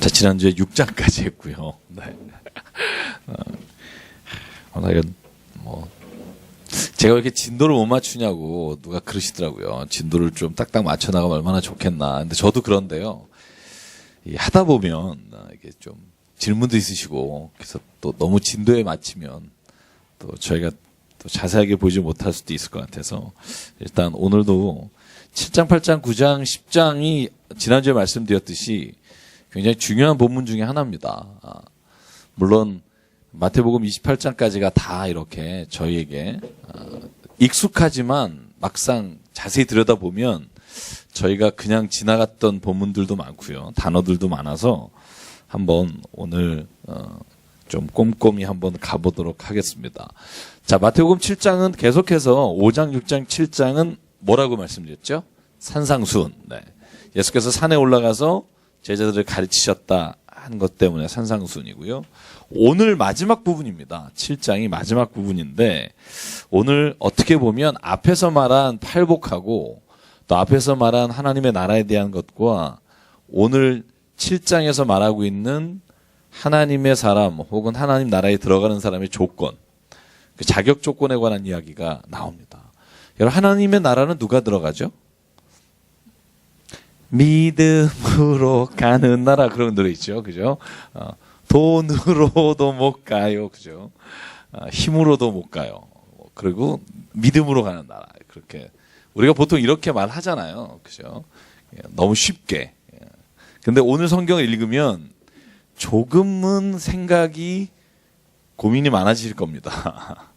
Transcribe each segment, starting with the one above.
자, 지난주에 6장까지 했고요. 네. 이건 제가 왜 이렇게 진도를 못 맞추냐고 누가 그러시더라고요. 진도를 좀 딱딱 맞춰 나가면 얼마나 좋겠나. 근데 저도 그런데요. 하다 보면 이게 좀 질문도 있으시고, 그래서 또 너무 진도에 맞추면 또 저희가 또 자세하게 보지 못할 수도 있을 것 같아서, 일단 오늘도 7장, 8장, 9장, 10장이 지난주에 말씀드렸듯이 굉장히 중요한 본문 중에 하나입니다. 물론 마태복음 28장까지가 다 이렇게 저희에게 익숙하지만 막상 자세히 들여다보면 저희가 그냥 지나갔던 본문들도 많고요. 단어들도 많아서 한번 오늘 좀 꼼꼼히 한번 가보도록 하겠습니다. 자, 마태복음 7장은 계속해서 5장, 6장, 7장은 뭐라고 말씀드렸죠? 산상수훈. 네. 예수께서 산에 올라가서 제자들을 가르치셨다 한 것 때문에 산상수훈이고요. 오늘 마지막 부분입니다. 7장이 마지막 부분인데, 오늘 어떻게 보면 앞에서 말한 팔복하고 또 앞에서 말한 하나님의 나라에 대한 것과 오늘 7장에서 말하고 있는 하나님의 사람 혹은 하나님 나라에 들어가는 사람의 조건, 그 자격 조건에 관한 이야기가 나옵니다. 여러분, 하나님의 나라는 누가 들어가죠? 믿음으로 가는 나라, 그런 노래 있죠. 그죠? 돈으로도 못 가요. 그죠? 힘으로도 못 가요. 그리고 믿음으로 가는 나라. 그렇게. 우리가 보통 이렇게 말하잖아요. 그죠? 너무 쉽게. 근데 오늘 성경을 읽으면 조금은 생각이, 고민이 많아질 겁니다.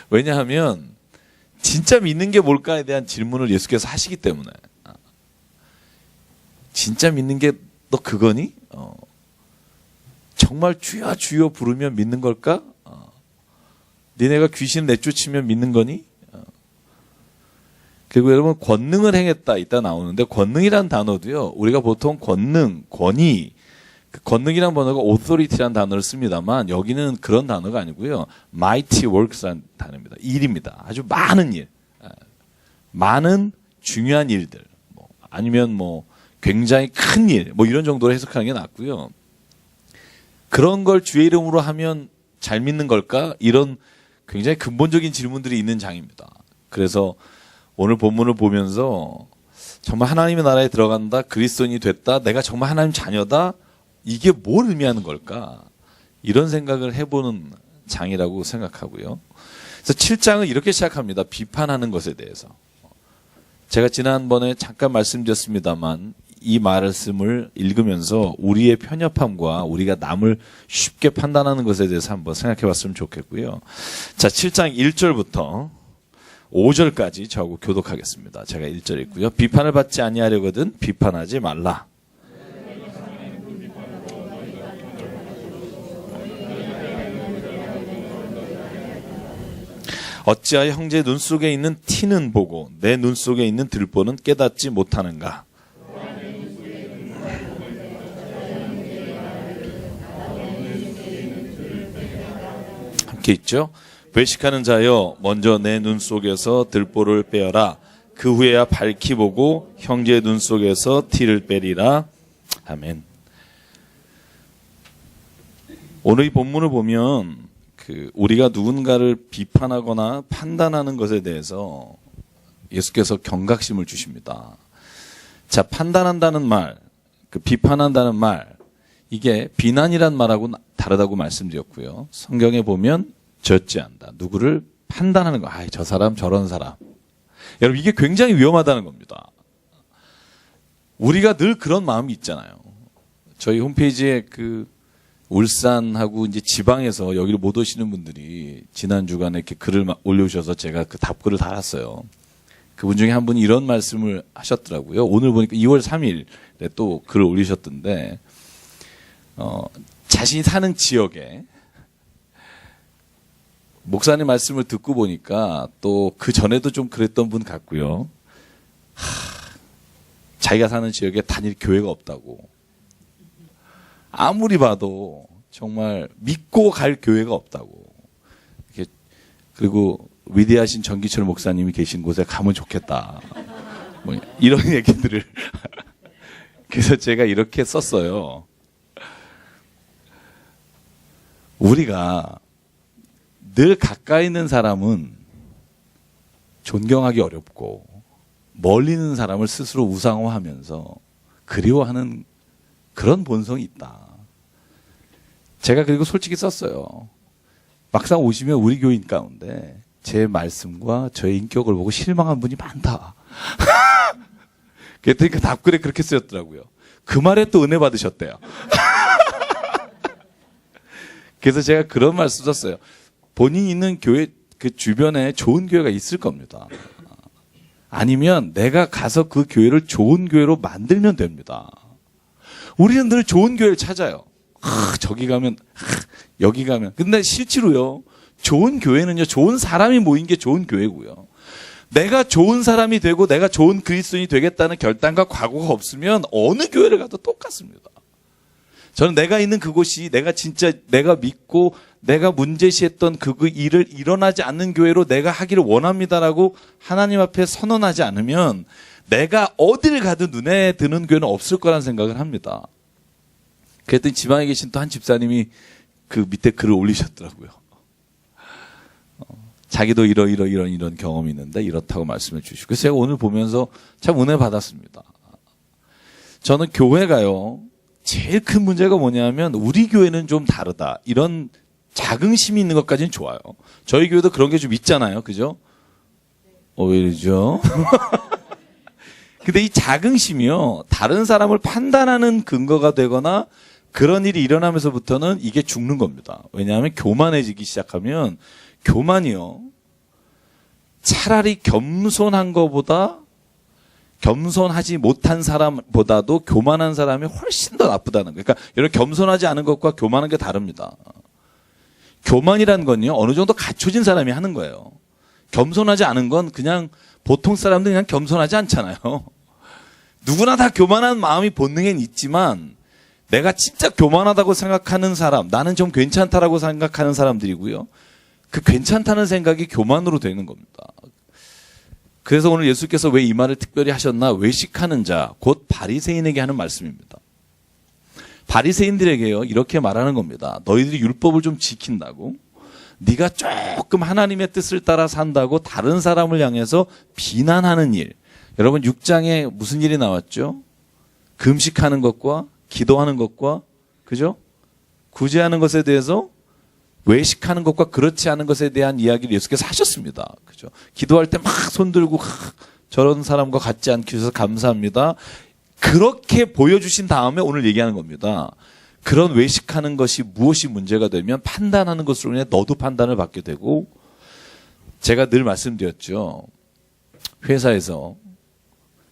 왜냐하면 진짜 믿는 게 뭘까에 대한 질문을 예수께서 하시기 때문에. 진짜 믿는 게 너 그거니? 정말 주여 주여 부르면 믿는 걸까? 니네가 귀신 내쫓으면 믿는 거니? 그리고 여러분, 권능을 행했다 이따 나오는데, 권능이란 단어도요, 우리가 보통 권능, 권위, 그 권능이란 단어가 authority란 단어를 씁니다만 여기는 그런 단어가 아니고요, mighty works란 단어입니다. 일입니다. 아주 많은 일, 많은 중요한 일들, 아니면 굉장히 큰 일, 이런 정도로 해석하는 게 낫고요. 그런 걸 주의 이름으로 하면 잘 믿는 걸까? 이런 굉장히 근본적인 질문들이 있는 장입니다. 그래서 오늘 본문을 보면서 정말 하나님의 나라에 들어간다, 그리스도인이 됐다, 내가 정말 하나님 자녀다, 이게 뭘 의미하는 걸까? 이런 생각을 해보는 장이라고 생각하고요. 그래서 7장은 이렇게 시작합니다. 비판하는 것에 대해서. 제가 지난번에 잠깐 말씀드렸습니다만 이 말씀을 읽으면서 우리의 편협함과 우리가 남을 쉽게 판단하는 것에 대해서 한번 생각해 봤으면 좋겠고요. 자, 7장 1절부터 5절까지 저하고 교독하겠습니다. 제가 1절 읽고요. 비판을 받지 아니하려거든 비판하지 말라. 어찌하여 형제의 눈 속에 있는 티는 보고 내 눈 속에 있는 들보는 깨닫지 못하는가? 함께 있죠? 외식하는 자여, 먼저 내 눈 속에서 들보를 빼어라. 그 후에야 밝히 보고 형제의 눈 속에서 티를 빼리라. 아멘. 오늘 이 본문을 보면 우리가 누군가를 비판하거나 판단하는 것에 대해서 예수께서 경각심을 주십니다. 자, 판단한다는 말, 비판한다는 말, 이게 비난이란 말하고 다르다고 말씀드렸고요. 성경에 보면 저지한다. 누구를 판단하는 거. 저 사람 저런 사람. 여러분, 이게 굉장히 위험하다는 겁니다. 우리가 늘 그런 마음이 있잖아요. 저희 홈페이지에 울산하고 이제 지방에서 여기를 못 오시는 분들이 지난 주간에 이렇게 글을 올려주셔서 제가 그 답글을 달았어요. 그분 중에 한 분이 이런 말씀을 하셨더라고요. 오늘 보니까 2월 3일에 또 글을 올리셨던데, 자신이 사는 지역에 목사님 말씀을 듣고 보니까 또 그 전에도 좀 그랬던 분 같고요. 자기가 사는 지역에 단일 교회가 없다고. 아무리 봐도 정말 믿고 갈 교회가 없다고. 그리고 위대하신 전기철 목사님이 계신 곳에 가면 좋겠다. 이런 얘기들을. 그래서 제가 이렇게 썼어요. 우리가 늘 가까이 있는 사람은 존경하기 어렵고 멀리 있는 사람을 스스로 우상화하면서 그리워하는 그런 본성이 있다. 제가 그리고 솔직히 썼어요. 막상 오시면 우리 교인 가운데 제 말씀과 저의 인격을 보고 실망한 분이 많다. 그랬더니 그 답글에 그렇게 쓰였더라고요. 그 말에 또 은혜 받으셨대요. 그래서 제가 그런 말씀 썼어요. 본인이 있는 교회 그 주변에 좋은 교회가 있을 겁니다. 아니면 내가 가서 그 교회를 좋은 교회로 만들면 됩니다. 우리는 늘 좋은 교회를 찾아요. 저기 가면, 여기 가면. 근데 실제로요, 좋은 교회는요, 좋은 사람이 모인 게 좋은 교회고요. 내가 좋은 사람이 되고 내가 좋은 그리스도인이 되겠다는 결단과 각오가 없으면 어느 교회를 가도 똑같습니다. 저는 내가 있는 그곳이 내가 진짜 내가 믿고 내가 문제시했던 그 일을 일어나지 않는 교회로 내가 하기를 원합니다라고 하나님 앞에 선언하지 않으면 내가 어딜 가도 눈에 드는 교회는 없을 거라는 생각을 합니다. 그랬더니 지방에 계신 또 한 집사님이 그 밑에 글을 올리셨더라고요. 자기도 이런 경험이 있는데 이렇다고 말씀해 주시고. 그래서 제가 오늘 보면서 참 은혜 받았습니다. 저는 교회가요, 제일 큰 문제가 뭐냐면 우리 교회는 좀 다르다. 이런 자긍심이 있는 것까지는 좋아요. 저희 교회도 그런 게 좀 있잖아요. 그죠? 왜 이러죠? 근데 이 자긍심이요, 다른 사람을 판단하는 근거가 되거나 그런 일이 일어나면서부터는 이게 죽는 겁니다. 왜냐하면 교만해지기 시작하면 교만이요, 차라리 겸손한 것보다 겸손하지 못한 사람보다도 교만한 사람이 훨씬 더 나쁘다는 거예요. 그러니까 이런 겸손하지 않은 것과 교만한 게 다릅니다. 교만이라는 건요, 어느 정도 갖춰진 사람이 하는 거예요. 겸손하지 않은 건 그냥 보통 사람들이 그냥 겸손하지 않잖아요. 누구나 다 교만한 마음이 본능엔 있지만 내가 진짜 교만하다고 생각하는 사람, 나는 좀 괜찮다라고 생각하는 사람들이고요. 그 괜찮다는 생각이 교만으로 되는 겁니다. 그래서 오늘 예수께서 왜 이 말을 특별히 하셨나? 외식하는 자, 곧 바리새인에게 하는 말씀입니다. 바리새인들에게요, 이렇게 말하는 겁니다. 너희들이 율법을 좀 지킨다고, 네가 조금 하나님의 뜻을 따라 산다고 다른 사람을 향해서 비난하는 일. 여러분 6장에 무슨 일이 나왔죠? 금식하는 것과 기도하는 것과, 그죠? 구제하는 것에 대해서 외식하는 것과 그렇지 않은 것에 대한 이야기를 예수께서 하셨습니다. 그죠? 기도할 때 막 손들고 저런 사람과 같지 않게 해주셔서 감사합니다. 그렇게 보여주신 다음에 오늘 얘기하는 겁니다. 그런 외식하는 것이 무엇이 문제가 되면 판단하는 것으로 인해 너도 판단을 받게 되고, 제가 늘 말씀드렸죠. 회사에서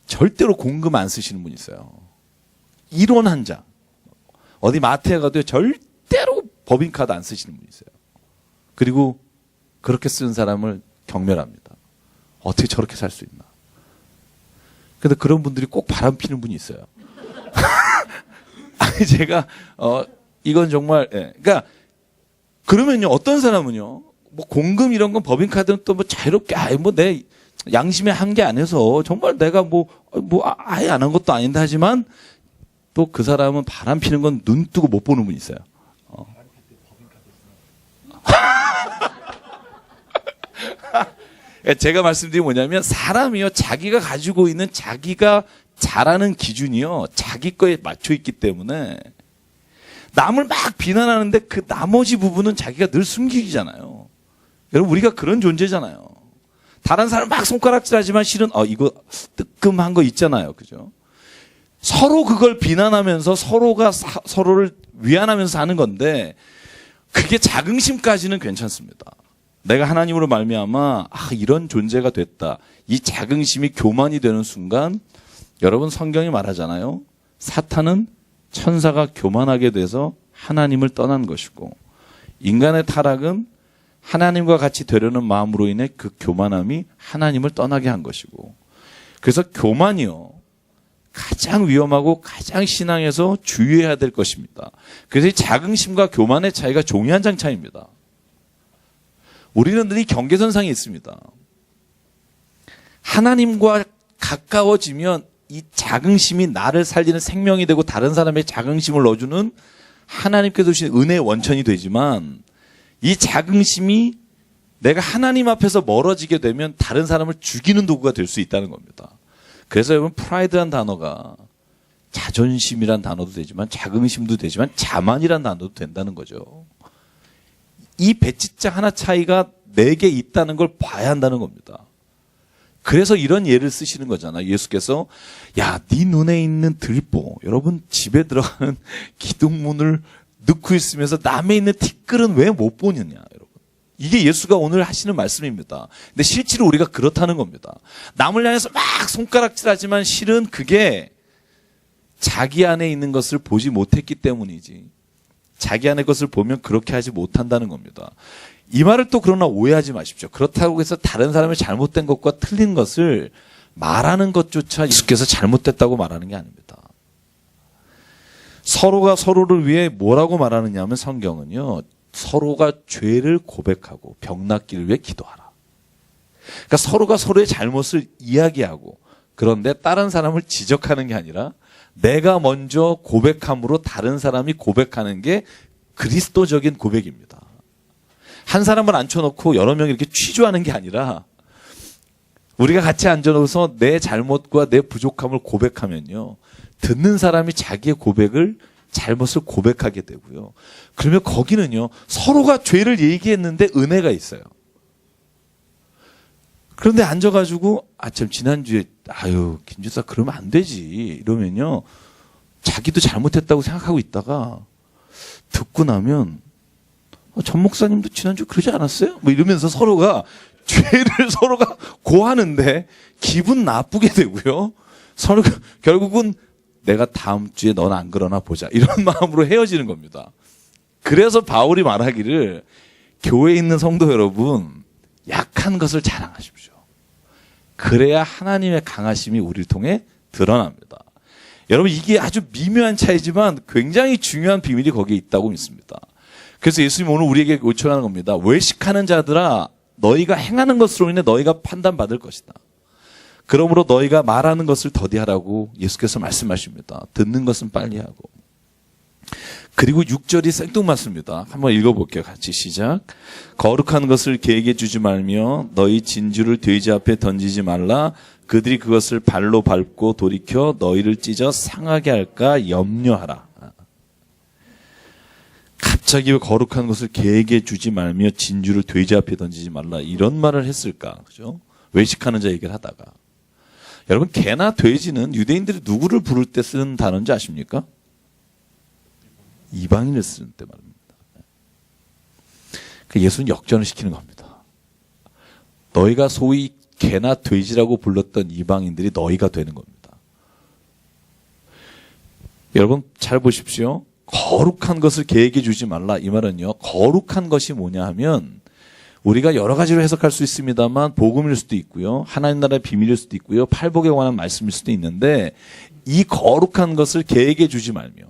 절대로 공금 안 쓰시는 분이 있어요. 이론 한 장. 어디 마트에 가도 절대로 법인카드 안 쓰시는 분이 있어요. 그리고 그렇게 쓰는 사람을 경멸합니다. 어떻게 저렇게 살 수 있나. 근데 그런 분들이 꼭 바람 피는 분이 있어요. 아니, 제가, 이건 정말, 예. 그러니까, 그러면요, 어떤 사람은요, 뭐 공금 이런 건 법인카드는 또 뭐 자유롭게, 뭐 내 양심의 한계 안에서 정말 내가 아예 안 한 것도 아닌데 하지만 또 그 사람은 바람 피는 건 눈 뜨고 못 보는 분이 있어요. 제가 말씀드린 뭐냐면 사람이요, 자기가 가지고 있는 자기가 잘하는 기준이요, 자기 거에 맞춰 있기 때문에 남을 막 비난하는데 그 나머지 부분은 자기가 늘 숨기잖아요. 여러분, 우리가 그런 존재잖아요. 다른 사람 막 손가락질하지만 실은 이거 뜨끔한 거 있잖아요. 그죠? 서로 그걸 비난하면서 서로가 서로를 위안하면서 사는 건데 그게 자긍심까지는 괜찮습니다. 내가 하나님으로 말미암아 이런 존재가 됐다. 이 자긍심이 교만이 되는 순간, 여러분 성경이 말하잖아요. 사탄은 천사가 교만하게 돼서 하나님을 떠난 것이고, 인간의 타락은 하나님과 같이 되려는 마음으로 인해 그 교만함이 하나님을 떠나게 한 것이고, 그래서 교만이요, 가장 위험하고 가장 신앙에서 주의해야 될 것입니다. 그래서 이 자긍심과 교만의 차이가 종이 한 장 차이입니다. 우리는 늘 이 경계선상에 있습니다. 하나님과 가까워지면 이 자긍심이 나를 살리는 생명이 되고 다른 사람의 자긍심을 넣어주는 하나님께서 주신 은혜의 원천이 되지만 이 자긍심이 내가 하나님 앞에서 멀어지게 되면 다른 사람을 죽이는 도구가 될 수 있다는 겁니다. 그래서 여러분 프라이드란 단어가 자존심이란 단어도 되지만 자긍심도 되지만 자만이란 단어도 된다는 거죠. 이 배치장 하나 차이가 내게 있다는 걸 봐야 한다는 겁니다. 그래서 이런 예를 쓰시는 거잖아요. 예수께서 야, 네 눈에 있는 들보, 여러분 집에 들어가는 기둥문을 넣고 있으면서 남에 있는 티끌은 왜 못 보느냐, 여러분. 이게 예수가 오늘 하시는 말씀입니다. 근데 실제로 우리가 그렇다는 겁니다. 남을 향해서 막 손가락질하지만 실은 그게 자기 안에 있는 것을 보지 못했기 때문이지. 자기 안의 것을 보면 그렇게 하지 못한다는 겁니다. 이 말을 또 그러나 오해하지 마십시오. 그렇다고 해서 다른 사람의 잘못된 것과 틀린 것을 말하는 것조차 예수께서 잘못됐다고 말하는 게 아닙니다. 서로가 서로를 위해 뭐라고 말하느냐 하면 성경은요. 서로가 죄를 고백하고 병 낫기를 위해 기도하라. 그러니까 서로가 서로의 잘못을 이야기하고 그런데 다른 사람을 지적하는 게 아니라 내가 먼저 고백함으로 다른 사람이 고백하는 게 그리스도적인 고백입니다. 한 사람을 앉혀놓고 여러 명이 이렇게 취조하는 게 아니라 우리가 같이 앉아놓아서 내 잘못과 내 부족함을 고백하면요. 듣는 사람이 자기의 고백을 잘못을 고백하게 되고요. 그러면 거기는요. 서로가 죄를 얘기했는데 은혜가 있어요. 그런데 앉아가지고 참 지난주에 김집사 그러면 안 되지 이러면요. 자기도 잘못했다고 생각하고 있다가 듣고 나면 전 목사님도 지난주 그러지 않았어요? 뭐 이러면서 서로가 죄를 서로가 고하는데 기분 나쁘게 되고요. 서로가 결국은 내가 다음 주에 넌 안 그러나 보자 이런 마음으로 헤어지는 겁니다. 그래서 바울이 말하기를 교회에 있는 성도 여러분 약한 것을 자랑하십시오. 그래야 하나님의 강하심이 우리를 통해 드러납니다. 여러분 이게 아주 미묘한 차이지만 굉장히 중요한 비밀이 거기에 있다고 믿습니다. 그래서 예수님 오늘 우리에게 요청하는 겁니다. 외식하는 자들아 너희가 행하는 것으로 인해 너희가 판단받을 것이다. 그러므로 너희가 말하는 것을 더디하라고 예수께서 말씀하십니다. 듣는 것은 빨리 하고. 그리고 6절이 생뚱맞습니다. 한번 읽어볼게요. 같이 시작. 거룩한 것을 개에게 주지 말며 너희 진주를 돼지 앞에 던지지 말라. 그들이 그것을 발로 밟고 돌이켜 너희를 찢어 상하게 할까 염려하라. 갑자기 왜 거룩한 것을 개에게 주지 말며 진주를 돼지 앞에 던지지 말라 이런 말을 했을까? 그죠? 외식하는 자 얘기를 하다가 여러분 개나 돼지는 유대인들이 누구를 부를 때 쓰는 단어인지 아십니까? 이방인을 쓰는 때 말입니다. 예수는 역전을 시키는 겁니다. 너희가 소위 개나 돼지라고 불렀던 이방인들이 너희가 되는 겁니다. 여러분 잘 보십시오. 거룩한 것을 개에게 주지 말라. 이 말은요. 거룩한 것이 뭐냐 하면 우리가 여러 가지로 해석할 수 있습니다만 복음일 수도 있고요. 하나님 나라의 비밀일 수도 있고요. 팔복에 관한 말씀일 수도 있는데 이 거룩한 것을 개에게 주지 말며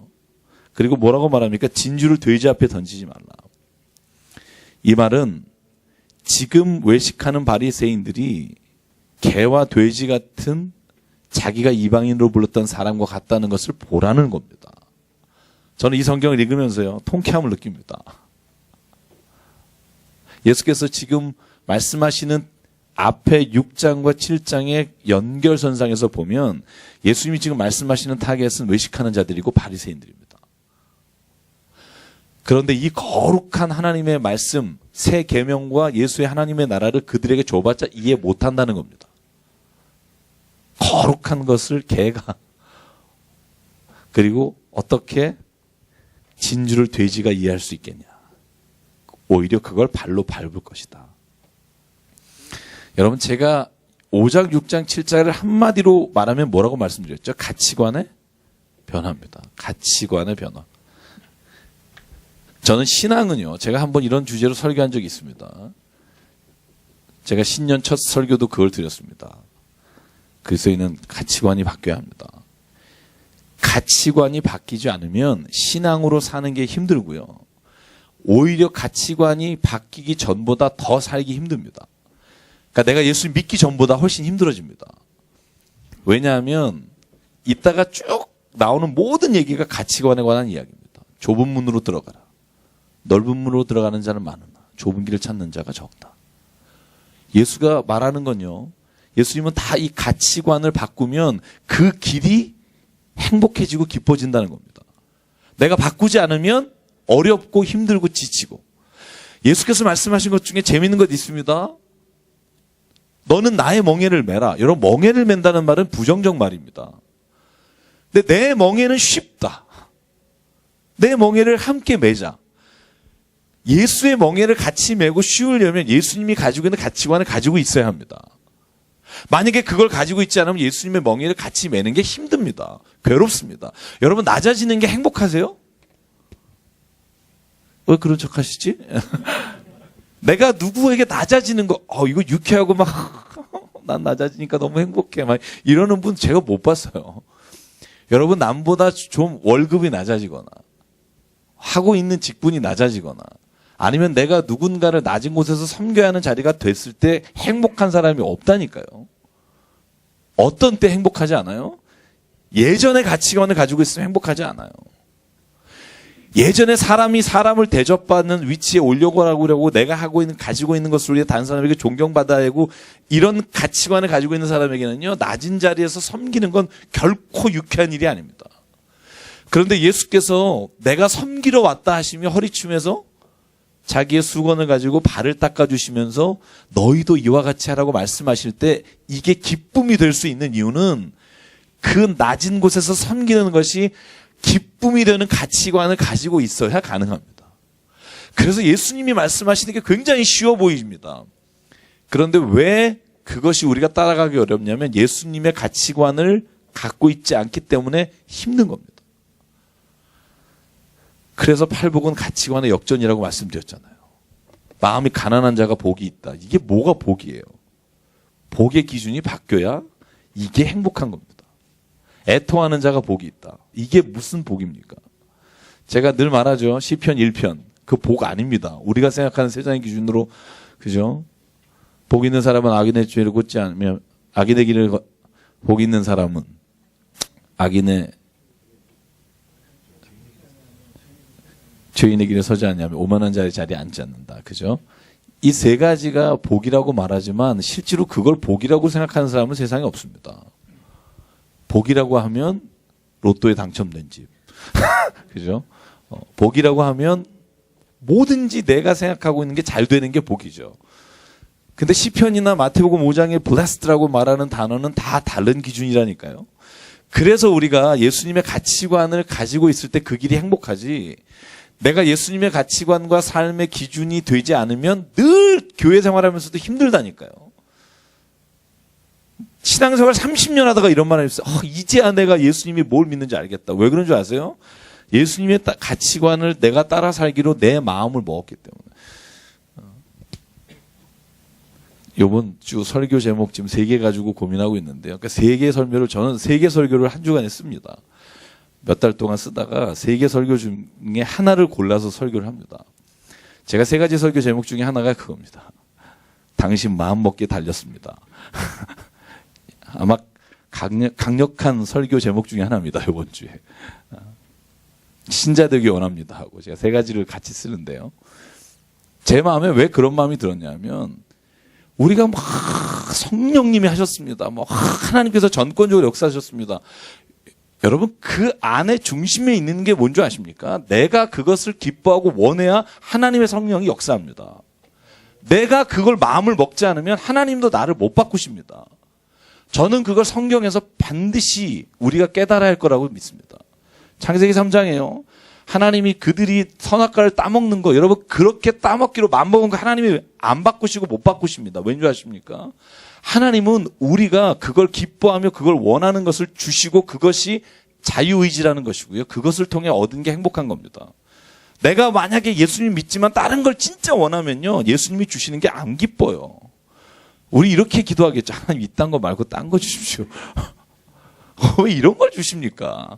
그리고 뭐라고 말합니까? 진주를 돼지 앞에 던지지 말라. 이 말은 지금 외식하는 바리새인들이 개와 돼지 같은 자기가 이방인으로 불렀던 사람과 같다는 것을 보라는 겁니다. 저는 이 성경을 읽으면서요. 통쾌함을 느낍니다. 예수께서 지금 말씀하시는 앞에 6장과 7장의 연결선상에서 보면 예수님이 지금 말씀하시는 타겟은 외식하는 자들이고 바리새인들입니다. 그런데 이 거룩한 하나님의 말씀, 새 계명과 예수의 하나님의 나라를 그들에게 줘봤자 이해 못한다는 겁니다. 거룩한 것을 개가 그리고 어떻게 진주를 돼지가 이해할 수 있겠냐. 오히려 그걸 발로 밟을 것이다. 여러분 제가 5장, 6장, 7장을 한마디로 말하면 뭐라고 말씀드렸죠? 가치관의 변화입니다. 가치관의 변화. 저는 신앙은요. 제가 한번 이런 주제로 설교한 적이 있습니다. 제가 신년 첫 설교도 그걸 드렸습니다. 그리스도인은 가치관이 바뀌어야 합니다. 가치관이 바뀌지 않으면 신앙으로 사는 게 힘들고요. 오히려 가치관이 바뀌기 전보다 더 살기 힘듭니다. 그러니까 내가 예수 믿기 전보다 훨씬 힘들어집니다. 왜냐하면 이따가 쭉 나오는 모든 얘기가 가치관에 관한 이야기입니다. 좁은 문으로 들어가라. 넓은 문으로 들어가는 자는 많으나 좁은 길을 찾는 자가 적다. 예수가 말하는 건요. 예수님은 다 이 가치관을 바꾸면 그 길이 행복해지고 깊어진다는 겁니다. 내가 바꾸지 않으면 어렵고 힘들고 지치고. 예수께서 말씀하신 것 중에 재미있는 것 있습니다. 너는 나의 멍에를 매라. 여러분, 멍에를 맨다는 말은 부정적 말입니다. 근데 내 멍에는 쉽다. 내 멍에를 함께 매자. 예수의 멍에를 같이 메고 쉬우려면 예수님이 가지고 있는 가치관을 가지고 있어야 합니다. 만약에 그걸 가지고 있지 않으면 예수님의 멍에를 같이 매는 게 힘듭니다. 괴롭습니다. 여러분, 낮아지는 게 행복하세요? 왜 그런 척 하시지? 내가 누구에게 낮아지는 거, 이거 유쾌하고 난 낮아지니까 너무 행복해. 이러는 분 제가 못 봤어요. 여러분, 남보다 좀 월급이 낮아지거나, 하고 있는 직분이 낮아지거나, 아니면 내가 누군가를 낮은 곳에서 섬겨야 하는 자리가 됐을 때 행복한 사람이 없다니까요. 어떤 때 행복하지 않아요? 예전의 가치관을 가지고 있으면 행복하지 않아요. 예전에 사람이 사람을 대접받는 위치에 올려고 내가 가지고 있는 것을 위해 다른 사람에게 존경받아야 하고 이런 가치관을 가지고 있는 사람에게는요, 낮은 자리에서 섬기는 건 결코 유쾌한 일이 아닙니다. 그런데 예수께서 내가 섬기러 왔다 하시며 허리춤에서 자기의 수건을 가지고 발을 닦아주시면서 너희도 이와 같이 하라고 말씀하실 때 이게 기쁨이 될 수 있는 이유는 그 낮은 곳에서 섬기는 것이 기쁨이 되는 가치관을 가지고 있어야 가능합니다. 그래서 예수님이 말씀하시는 게 굉장히 쉬워 보입니다. 그런데 왜 그것이 우리가 따라가기 어렵냐면 예수님의 가치관을 갖고 있지 않기 때문에 힘든 겁니다. 그래서 팔복은 가치관의 역전이라고 말씀드렸잖아요. 마음이 가난한 자가 복이 있다. 이게 뭐가 복이에요? 복의 기준이 바뀌어야 이게 행복한 겁니다. 애통하는 자가 복이 있다. 이게 무슨 복입니까? 제가 늘 말하죠. 시편 1편. 그 복 아닙니다. 우리가 생각하는 세상의 기준으로, 그죠? 복 있는 사람은 악인의 죄를 걷지 않으며, 악인의 길을, 복 있는 사람은 악인의 죄인의 길에 서지 않냐면 오만한 자의 자리에 앉지 않는다. 그죠? 이 세 가지가 복이라고 말하지만 실제로 그걸 복이라고 생각하는 사람은 세상에 없습니다. 복이라고 하면 로또에 당첨된 집. 그죠? 복이라고 하면 뭐든지 내가 생각하고 있는 게 잘 되는 게 복이죠. 근데 시편이나 마태복음 5장의 blessed라고 말하는 단어는 다 다른 기준이라니까요. 그래서 우리가 예수님의 가치관을 가지고 있을 때 그 길이 행복하지, 내가 예수님의 가치관과 삶의 기준이 되지 않으면 늘 교회 생활하면서도 힘들다니까요. 신앙생활 30년 하다가 이런 말 했어요. 이제야 내가 예수님이 뭘 믿는지 알겠다. 왜 그런 줄 아세요? 예수님의 가치관을 내가 따라 살기로 내 마음을 먹었기 때문에. 이번 주 설교 제목 지금 3개 가지고 고민하고 있는데요. 그러니까 3개 설교를, 저는 3개 설교를 한 주간에 씁니다. 몇 달 동안 쓰다가 3개 설교 중에 하나를 골라서 설교를 합니다. 제가 3가지 설교 제목 중에 하나가 그겁니다. 당신 마음 먹기에 달렸습니다. 아마 강력한 설교 제목 중에 하나입니다. 이번 주에. 신자 되기 원합니다 하고 제가 3가지를 같이 쓰는데요. 제 마음에 왜 그런 마음이 들었냐면 우리가 막 성령님이 하셨습니다. 하나님께서 전권적으로 역사하셨습니다. 여러분, 그 안에 중심에 있는 게 뭔지 아십니까? 내가 그것을 기뻐하고 원해야 하나님의 성령이 역사합니다. 내가 그걸 마음을 먹지 않으면 하나님도 나를 못 바꾸십니다. 저는 그걸 성경에서 반드시 우리가 깨달아야 할 거라고 믿습니다. 창세기 3장에요. 하나님이 그들이 선악과를 따먹는 거, 여러분 그렇게 따먹기로 맘먹은 거 하나님이 안 바꾸시고 못 바꾸십니다. 왠지 아십니까? 하나님은 우리가 그걸 기뻐하며 그걸 원하는 것을 주시고 그것이 자유의지라는 것이고요. 그것을 통해 얻은 게 행복한 겁니다. 내가 만약에 예수님 믿지만 다른 걸 진짜 원하면요, 예수님이 주시는 게 안 기뻐요. 우리 이렇게 기도하겠죠. 하나님 이딴 거 말고 딴 거 주십시오. 왜 이런 걸 주십니까?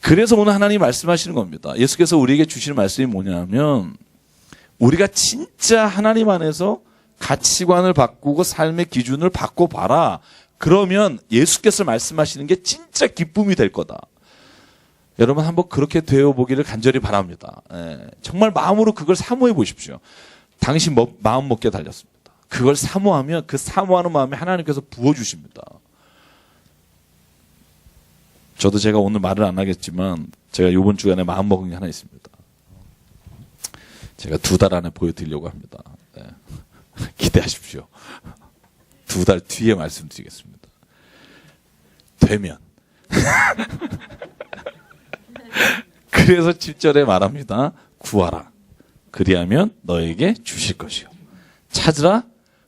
그래서 오늘 하나님이 말씀하시는 겁니다. 예수께서 우리에게 주시는 말씀이 뭐냐면 우리가 진짜 하나님 안에서 가치관을 바꾸고 삶의 기준을 바꿔봐라. 그러면 예수께서 말씀하시는 게 진짜 기쁨이 될 거다. 여러분 한번 그렇게 되어보기를 간절히 바랍니다. 정말 마음으로 그걸 사모해 보십시오. 당신 마음 먹게 달렸습니다. 그걸 사모하면 그 사모하는 마음에 하나님께서 부어주십니다. 저도 제가 오늘 말을 안 하겠지만 제가 이번 주간에 마음 먹은 게 하나 있습니다. 제가 2달 안에 보여드리려고 합니다. 기대하십시오. 2달 뒤에 말씀드리겠습니다. 되면. 그래서 7절에 말합니다. 구하라. 그리하면 너에게 주실 것이요. 찾으라.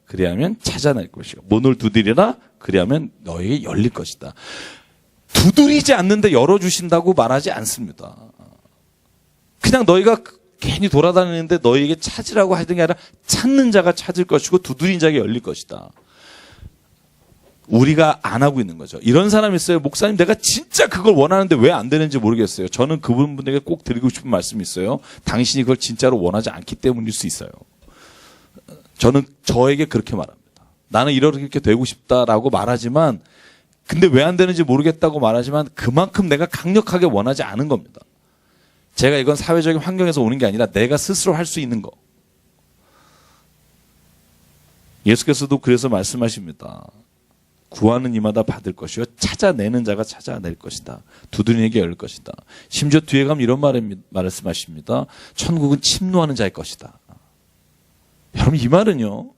그리하면 찾아낼 것이요. 문을 두드리라. 그리하면 너에게 열릴 것이다. 두드리지 않는데 열어주신다고 말하지 않습니다. 그냥 너희가 괜히 돌아다니는데 너희에게 찾으라고 하던 게 아니라 찾는 자가 찾을 것이고 두드린 자에게 열릴 것이다. 우리가 안 하고 있는 거죠. 이런 사람이 있어요. 목사님 내가 진짜 그걸 원하는데 왜 안 되는지 모르겠어요. 저는 그분들에게 꼭 드리고 싶은 말씀이 있어요. 당신이 그걸 진짜로 원하지 않기 때문일 수 있어요. 저는 저에게 그렇게 말합니다. 나는 이렇게 되고 싶다라고 말하지만 근데 왜 안 되는지 모르겠다고 말하지만 그만큼 내가 강력하게 원하지 않은 겁니다. 제가 이건 사회적인 환경에서 오는 게 아니라 내가 스스로 할 수 있는 거. 예수께서도 그래서 말씀하십니다. 구하는 이마다 받을 것이요 찾아내는 자가 찾아낼 것이다. 두드리에게 열릴 것이다. 심지어 뒤에 가면 이런 말씀하십니다. 천국은 침노하는 자의 것이다. 여러분 이 말은요.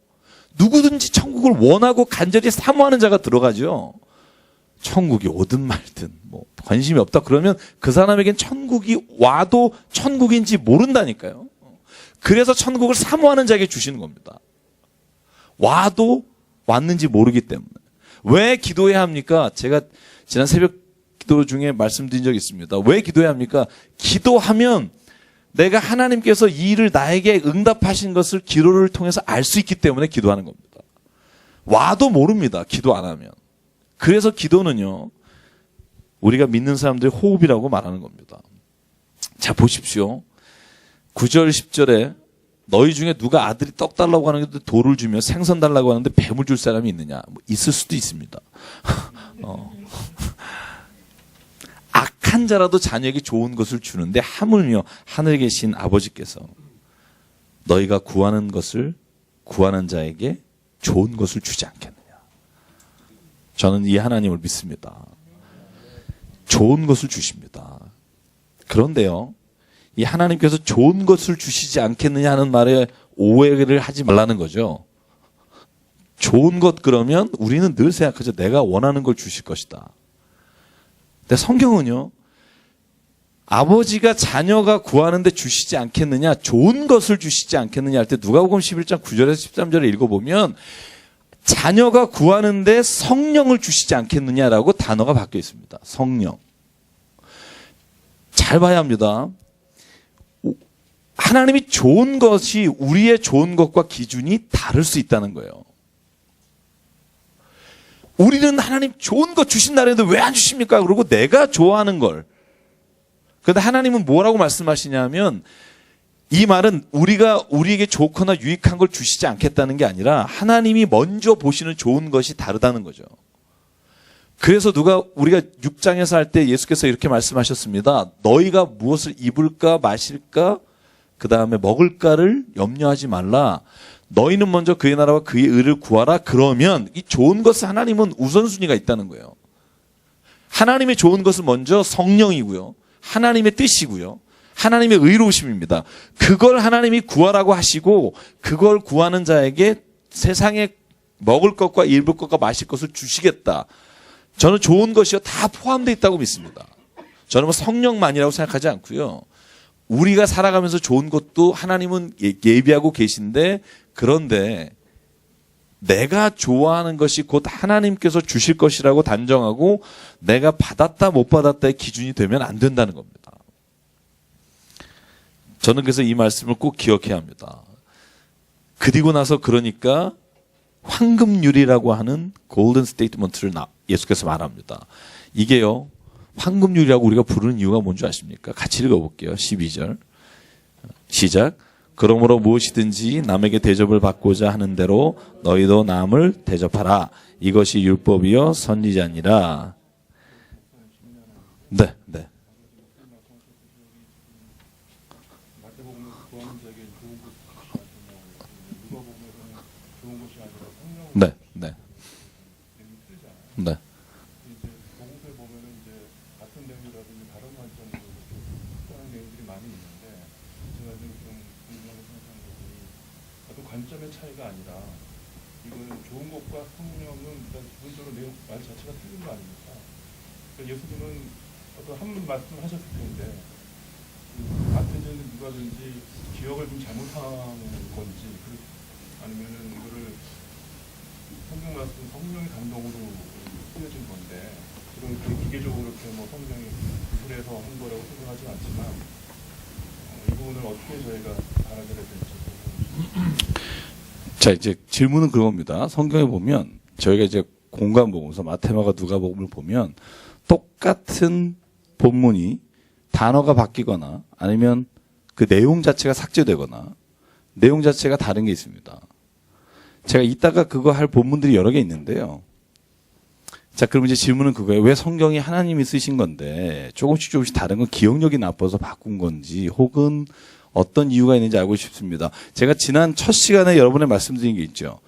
누구든지 천국을 원하고 간절히 사모하는 자가 들어가죠. 천국이 오든 말든 뭐 관심이 없다 그러면 그 사람에겐 천국이 와도 천국인지 모른다니까요. 그래서 천국을 사모하는 자에게 주시는 겁니다. 와도 왔는지 모르기 때문에. 왜 기도해야 합니까? 제가 지난 새벽 기도 중에 말씀드린 적이 있습니다. 왜 기도해야 합니까? 기도하면 내가 하나님께서 이 일을 나에게 응답하신 것을 기도를 통해서 알 수 있기 때문에 기도하는 겁니다. 와도 모릅니다. 기도 안 하면. 그래서 기도는요. 우리가 믿는 사람들의 호흡이라고 말하는 겁니다. 자 보십시오. 9절 10절에 너희 중에 누가 아들이 떡 달라고 하는데 돌을 주며 생선 달라고 하는데 뱀을 줄 사람이 있느냐? 뭐 있을 수도 있습니다. 악한 자라도 자녀에게 좋은 것을 주는데 하물며 하늘에 계신 아버지께서 너희가 구하는 것을 구하는 자에게 좋은 것을 주지 않겠느냐? 저는 이 하나님을 믿습니다. 좋은 것을 주십니다. 그런데요. 이 하나님께서 좋은 것을 주시지 않겠느냐 하는 말에 오해를 하지 말라는 거죠. 좋은 것 그러면 우리는 늘 생각하죠. 내가 원하는 걸 주실 것이다. 근데 성경은요. 아버지가 자녀가 구하는데 주시지 않겠느냐, 좋은 것을 주시지 않겠느냐 할 때 누가복음 11장 9절에서 13절을 읽어보면 자녀가 구하는데 성령을 주시지 않겠느냐라고 단어가 바뀌어 있습니다. 성령. 잘 봐야 합니다. 하나님이 좋은 것이 우리의 좋은 것과 기준이 다를 수 있다는 거예요. 우리는 하나님 좋은 것 주신다 그랬는데 왜 안 주십니까? 그러고 내가 좋아하는 걸. 그런데 하나님은 뭐라고 말씀하시냐면 이 말은 우리에게 좋거나 유익한 걸 주시지 않겠다는 게 아니라 하나님이 먼저 보시는 좋은 것이 다르다는 거죠. 그래서 우리가 6장에서 할 때 예수께서 이렇게 말씀하셨습니다. 너희가 무엇을 입을까 마실까 그 다음에 먹을까를 염려하지 말라. 너희는 먼저 그의 나라와 그의 의를 구하라. 그러면 이 좋은 것은 하나님은 우선순위가 있다는 거예요. 하나님의 좋은 것은 먼저 성령이고요. 하나님의 뜻이고요. 하나님의 의로우심입니다. 그걸 하나님이 구하라고 하시고 그걸 구하는 자에게 세상에 먹을 것과 입을 것과 마실 것을 주시겠다. 저는 좋은 것이요 다 포함되어 있다고 믿습니다. 저는 뭐 성령만이라고 생각하지 않고요. 우리가 살아가면서 좋은 것도 하나님은 예비하고 계신데 그런데 내가 좋아하는 것이 곧 하나님께서 주실 것이라고 단정하고 내가 받았다 못 받았다의 기준이 되면 안 된다는 겁니다. 저는 그래서 이 말씀을 꼭 기억해야 합니다. 그리고 나서 그러니까 황금률이라고 하는 골든 스테이트먼트를 예수께서 말합니다. 이게요. 황금률이라고 우리가 부르는 이유가 뭔지 아십니까? 같이 읽어볼게요. 12절 시작. 그러므로 무엇이든지 남에게 대접을 받고자 하는 대로 너희도 남을 대접하라. 이것이 율법이요 선지자니라. 네. 사람들에게 좋은 것이 누가 보면은 좋은 것이 아니라 성령 네, 네, 내용이 틀리잖아요. 네. 이제 복음서에 보면은 이제 같은 내용이라든지 다른 관점으로 이렇게 하는 내용들이 많이 있는데 제가 좀 궁금하게 생각하는 것이 어떤 관점의 차이가 아니라 이거는 좋은 것과 성령은 일단 기본적으로 내용 말 자체가 틀린 거 아닙니까? 그러니까 예수님은 어떤 한 말씀을 하셨을 텐데 같은지는 누가든지 기억을 좀 잘못한 건지 아니면은 이거를 성경 말씀 성령의 감동으로 쓰여진 건데 지금 이렇게 기계적으로 이렇게 뭐 성령이 구술해서 한 거라고 생각하지는 않지만 이 부분을 어떻게 저희가 알아들어야 될지. 자, 이제 질문은 그겁니다. 성경에 보면 저희가 이제 공간 복음서 마태마가 누가복음을 보면 똑같은 본문이 단어가 바뀌거나 아니면 그 내용 자체가 삭제되거나 내용 자체가 다른 게 있습니다. 제가 이따가 그거 할 본문들이 여러 개 있는데요. 자, 그럼 이제 질문은 그거예요. 왜 성경이 하나님이 쓰신 건데 조금씩 다른 건 기억력이 나빠서 바꾼 건지 혹은 어떤 이유가 있는지 알고 싶습니다. 제가 지난 첫 시간에 여러분에 말씀드린 게 있죠.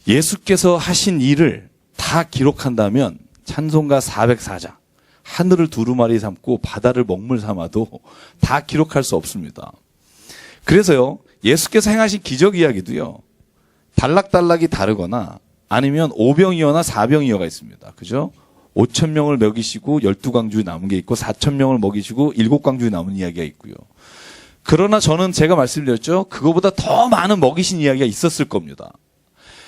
예수께서 하신 일을 다 기록한다면 찬송가 404장, 하늘을 두루마리 삼고 바다를 먹물 삼아도 다 기록할 수 없습니다. 그래서요, 예수께서 행하신 기적 이야기도요, 단락단락이 다르거나 아니면 오병이어나 사병이어가 있습니다. 그죠? 5,000명을 먹이시고 12광주에 남은 게 있고 4,000명을 먹이시고 7광주에 남은 이야기가 있고요. 그러나 저는 제가 말씀드렸죠. 그거보다 더 많은 먹이신 이야기가 있었을 겁니다.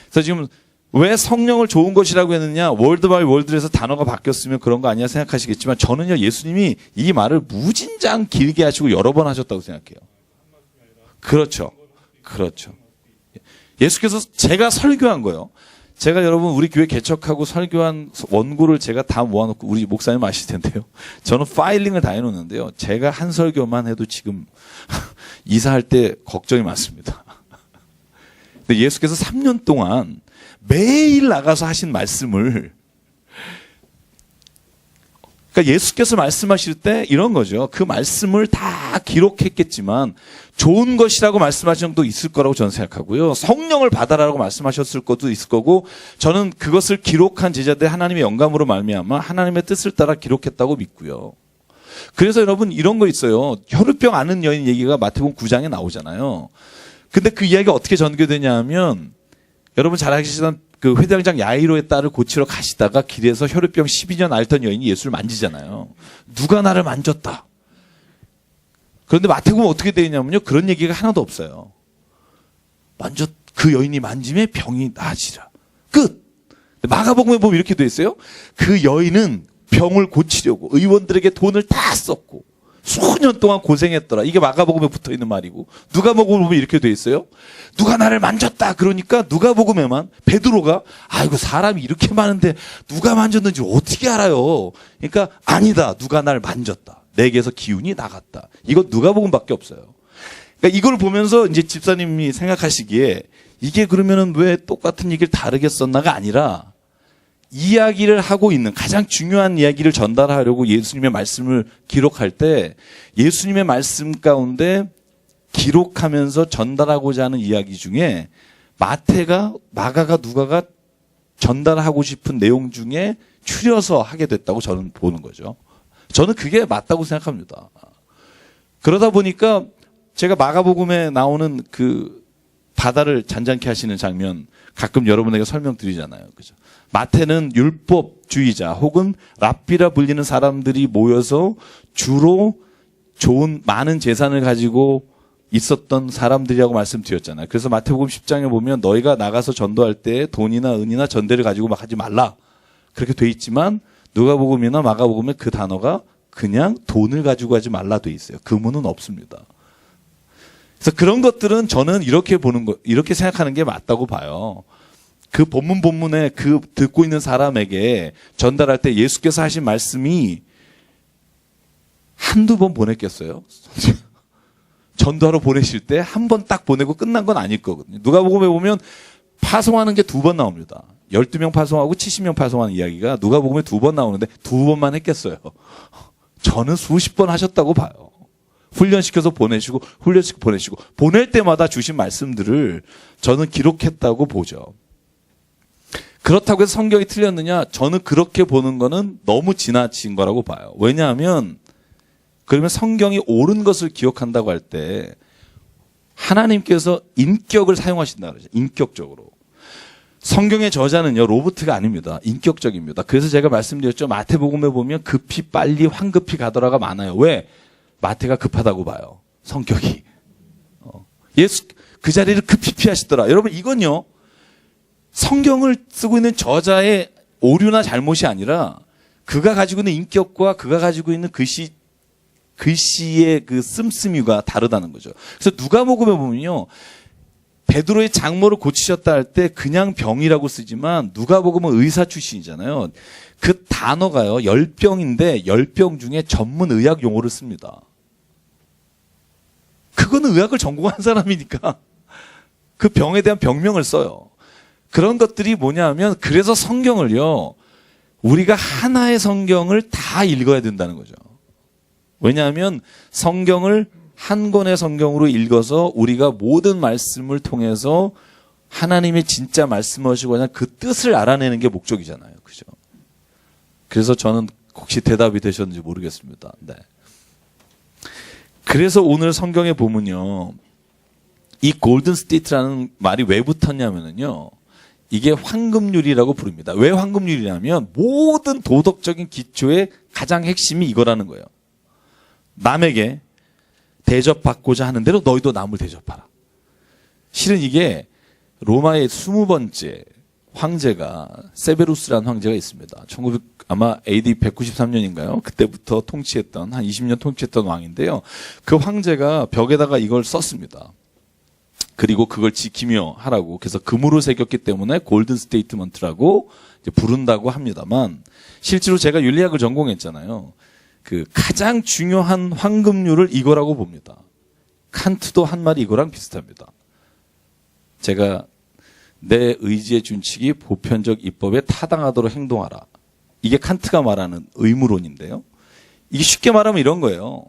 그래서 지금 왜 성령을 좋은 것이라고 했느냐, 월드 바이 월드에서 단어가 바뀌었으면 그런 거 아니냐 생각하시겠지만 저는요, 예수님이 이 말을 무진장 길게 하시고 여러 번 하셨다고 생각해요. 그렇죠. 그렇죠. 예수께서 제가 설교한 거예요. 제가 여러분 우리 교회 개척하고 설교한 원고를 제가 다 모아놓고 우리 목사님 아실 텐데요. 저는 파일링을 다 해놓는데요. 제가 한 설교만 해도 지금 이사할 때 걱정이 많습니다. 근데 예수께서 3년 동안 매일 나가서 하신 말씀을, 그러니까 예수께서 말씀하실 때 이런 거죠. 그 말씀을 다 기록했겠지만 좋은 것이라고 말씀하신 적도 있을 거라고 저는 생각하고요. 성령을 받아라라고 말씀하셨을 것도 있을 거고, 저는 그것을 기록한 제자들 하나님의 영감으로 말미암아 하나님의 뜻을 따라 기록했다고 믿고요. 그래서 여러분 이런 거 있어요. 혈루병 앓는 여인 얘기가 마태복음 9장에 나오잖아요. 근데 그 이야기가 어떻게 전개되냐 하면, 여러분 잘 아시지만 그 회당장 야이로의 딸을 고치러 가시다가 길에서 혈루병 12년 앓던 여인이 예수를 만지잖아요. 누가 나를 만졌다. 그런데 마태복음은 어떻게 되어 있냐면요, 그런 얘기가 하나도 없어요. 그 여인이 만짐에 병이 나아지라. 끝. 마가복음에 보면 이렇게 되어 있어요. 그 여인은 병을 고치려고 의원들에게 돈을 다 썼고 수년 동안 고생했더라. 이게 마가복음에 붙어 있는 말이고, 누가복음에 보면 이렇게 돼 있어요. 누가 나를 만졌다. 그러니까 누가복음에만 베드로가 아이고 사람이 이렇게 많은데 누가 만졌는지 어떻게 알아요? 그러니까 아니다. 누가 날 만졌다. 내게서 기운이 나갔다. 이거 누가복음밖에 없어요. 그러니까 이걸 보면서 이제 집사님이 생각하시기에 이게 그러면은 왜 똑같은 얘기를 다르게 썼나가 아니라, 이야기를 하고 있는 가장 중요한 이야기를 전달하려고 예수님의 말씀을 기록할 때 예수님의 말씀 가운데 기록하면서 전달하고자 하는 이야기 중에 마태가, 마가가, 누가가 전달하고 싶은 내용 중에 추려서 하게 됐다고 저는 보는 거죠. 저는 그게 맞다고 생각합니다. 그러다 보니까 제가 마가복음에 나오는 그 바다를 잔잔케 하시는 장면 가끔 여러분에게 설명드리잖아요. 그죠? 마태는 율법주의자 혹은 랍비라 불리는 사람들이 모여서 주로 좋은 많은 재산을 가지고 있었던 사람들이라고 말씀드렸잖아요. 그래서 마태복음 10장에 보면 너희가 나가서 전도할 때 돈이나 은이나 전대를 가지고 막 하지 말라. 그렇게 돼 있지만 누가복음이나 마가복음에 그 단어가 그냥 돈을 가지고 하지 말라 돼 있어요. 금은은 없습니다. 그래서 그런 것들은 저는 이렇게 보는 거, 이렇게 생각하는 게 맞다고 봐요. 그 본문에 그 듣고 있는 사람에게 전달할 때 예수께서 하신 말씀이 한두 번 보냈겠어요? 전도하러 보내실 때 한 번 딱 보내고 끝난 건 아닐 거거든요. 누가복음에 보면 파송하는 게 2번 나옵니다. 12명 파송하고 70명 파송하는 이야기가 누가복음에 2번 나오는데 2번만 했겠어요. 저는 수십 번 하셨다고 봐요. 훈련시켜서 보내시고 훈련시켜 보내시고 보낼 때마다 주신 말씀들을 저는 기록했다고 보죠. 그렇다고 해서 성경이 틀렸느냐? 저는 그렇게 보는 거는 너무 지나친 거라고 봐요. 왜냐하면 그러면 성경이 옳은 것을 기억한다고 할 때 하나님께서 인격을 사용하신다 그러죠. 인격적으로. 성경의 저자는요, 로봇가 아닙니다. 인격적입니다. 그래서 제가 말씀드렸죠. 마태복음에 보면 급히 빨리 황급히 가더라가 많아요. 왜? 마태가 급하다고 봐요. 성격이. 예수 그 자리를 급히 피하시더라. 여러분 이건요. 성경을 쓰고 있는 저자의 오류나 잘못이 아니라 그가 가지고 있는 인격과 그가 가지고 있는 글씨의 그 씀씀이가 다르다는 거죠. 그래서 누가복음에 보면요. 베드로의 장모를 고치셨다 할 때 그냥 병이라고 쓰지만 누가복음은 의사 출신이잖아요. 그 단어가요. 10병인데 10병 중에 전문 의학 용어를 씁니다. 그거는 의학을 전공한 사람이니까 그 병에 대한 병명을 써요. 그런 것들이 뭐냐 하면 그래서 성경을요. 우리가 하나의 성경을 다 읽어야 된다는 거죠. 왜냐하면 성경을 한 권의 성경으로 읽어서 우리가 모든 말씀을 통해서 하나님의 진짜 말씀하시고자 그 뜻을 알아내는 게 목적이잖아요. 그죠? 그래서 저는 혹시 대답이 되셨는지 모르겠습니다. 네. 그래서 오늘 성경에 보면요. 이 골든 스테이트라는 말이 왜 붙었냐면요. 이게 황금률이라고 부릅니다. 왜 황금률이냐면 모든 도덕적인 기초의 가장 핵심이 이거라는 거예요. 남에게 대접받고자 하는 대로 너희도 남을 대접하라. 실은 이게 로마의 20번째 황제가 세베루스라는 황제가 있습니다. 아마 AD 193년인가요? 그때부터 통치했던 한 20년 통치했던 왕인데요. 그 황제가 벽에다가 이걸 썼습니다. 그리고 그걸 지키며 하라고. 그래서 금으로 새겼기 때문에 골든 스테이트먼트라고 부른다고 합니다만 실제로 제가 윤리학을 전공했잖아요. 그 가장 중요한 황금률을 이거라고 봅니다. 칸트도 한 말이 이거랑 비슷합니다. 제가 내 의지의 준칙이 보편적 입법에 타당하도록 행동하라. 이게 칸트가 말하는 의무론인데요. 이게 쉽게 말하면 이런 거예요.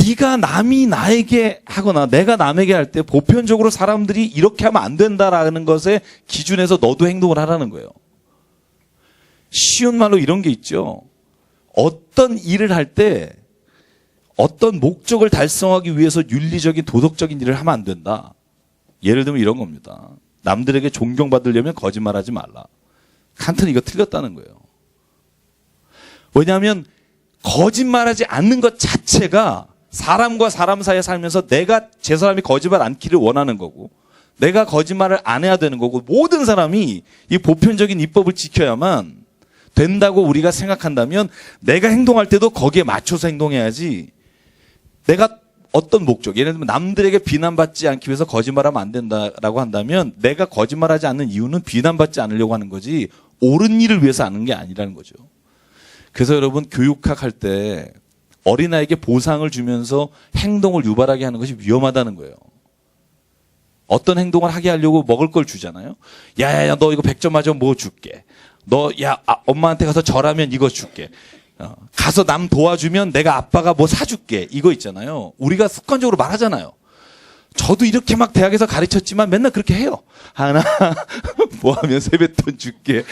네가 남이 나에게 하거나 내가 남에게 할 때 보편적으로 사람들이 이렇게 하면 안 된다라는 것에 기준에서 너도 행동을 하라는 거예요. 쉬운 말로 이런 게 있죠. 어떤 일을 할 때 어떤 목적을 달성하기 위해서 윤리적인 도덕적인 일을 하면 안 된다. 예를 들면 이런 겁니다. 남들에게 존경받으려면 거짓말하지 말라. 칸트는 이거 틀렸다는 거예요. 왜냐하면 거짓말하지 않는 것 자체가 사람과 사람 사이에 살면서 내가 제 사람이 거짓말 않기를 원하는 거고 내가 거짓말을 안 해야 되는 거고 모든 사람이 이 보편적인 입법을 지켜야만 된다고 우리가 생각한다면 내가 행동할 때도 거기에 맞춰서 행동해야지 내가 어떤 목적, 예를 들면 남들에게 비난받지 않기 위해서 거짓말하면 안 된다라고 한다면 내가 거짓말하지 않는 이유는 비난받지 않으려고 하는 거지 옳은 일을 위해서 하는 게 아니라는 거죠. 그래서 여러분 교육학 할 때 어린아이에게 보상을 주면서 행동을 유발하게 하는 것이 위험하다는 거예요. 어떤 행동을 하게 하려고 먹을 걸 주잖아요. 야야야 너 이거 100점 맞으면 뭐 줄게. 너 엄마한테 가서 절하면 이거 줄게. 가서 남 도와주면 내가 아빠가 뭐 사줄게. 이거 있잖아요. 우리가 습관적으로 말하잖아요. 저도 이렇게 막 대학에서 가르쳤지만 맨날 그렇게 해요. 하나 뭐 하면 세뱃돈 줄게.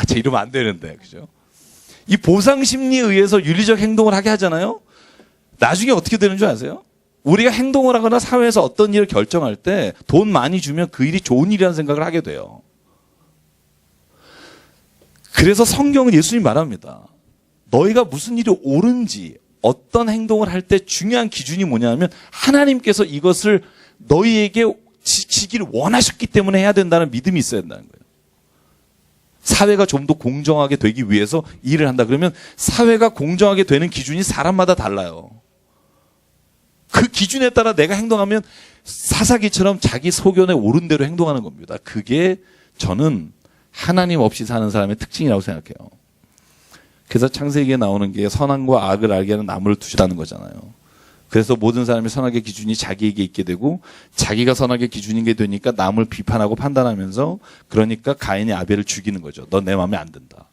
쟤 이러면 안 되는데. 그죠? 이 보상 심리에 의해서 윤리적 행동을 하게 하잖아요. 나중에 어떻게 되는 줄 아세요? 우리가 행동을 하거나 사회에서 어떤 일을 결정할 때 돈 많이 주면 그 일이 좋은 일이라는 생각을 하게 돼요. 그래서 성경은 예수님이 말합니다. 너희가 무슨 일이 옳은지 어떤 행동을 할 때 중요한 기준이 뭐냐면 하나님께서 이것을 너희에게 지키기를 원하셨기 때문에 해야 된다는 믿음이 있어야 된다는 거예요. 사회가 좀 더 공정하게 되기 위해서 일을 한다 그러면 사회가 공정하게 되는 기준이 사람마다 달라요. 그 기준에 따라 내가 행동하면 사사기처럼 자기 소견에 옳은 대로 행동하는 겁니다. 그게 저는 하나님 없이 사는 사람의 특징이라고 생각해요. 그래서 창세기에 나오는 게 선악과 악을 알게 하는 나무를 두시라는 거잖아요. 그래서 모든 사람이 선악의 기준이 자기에게 있게 되고 자기가 선악의 기준인 게 되니까 남을 비판하고 판단하면서 그러니까 가인이 아벨을 죽이는 거죠. 넌 내 마음에 안 든다.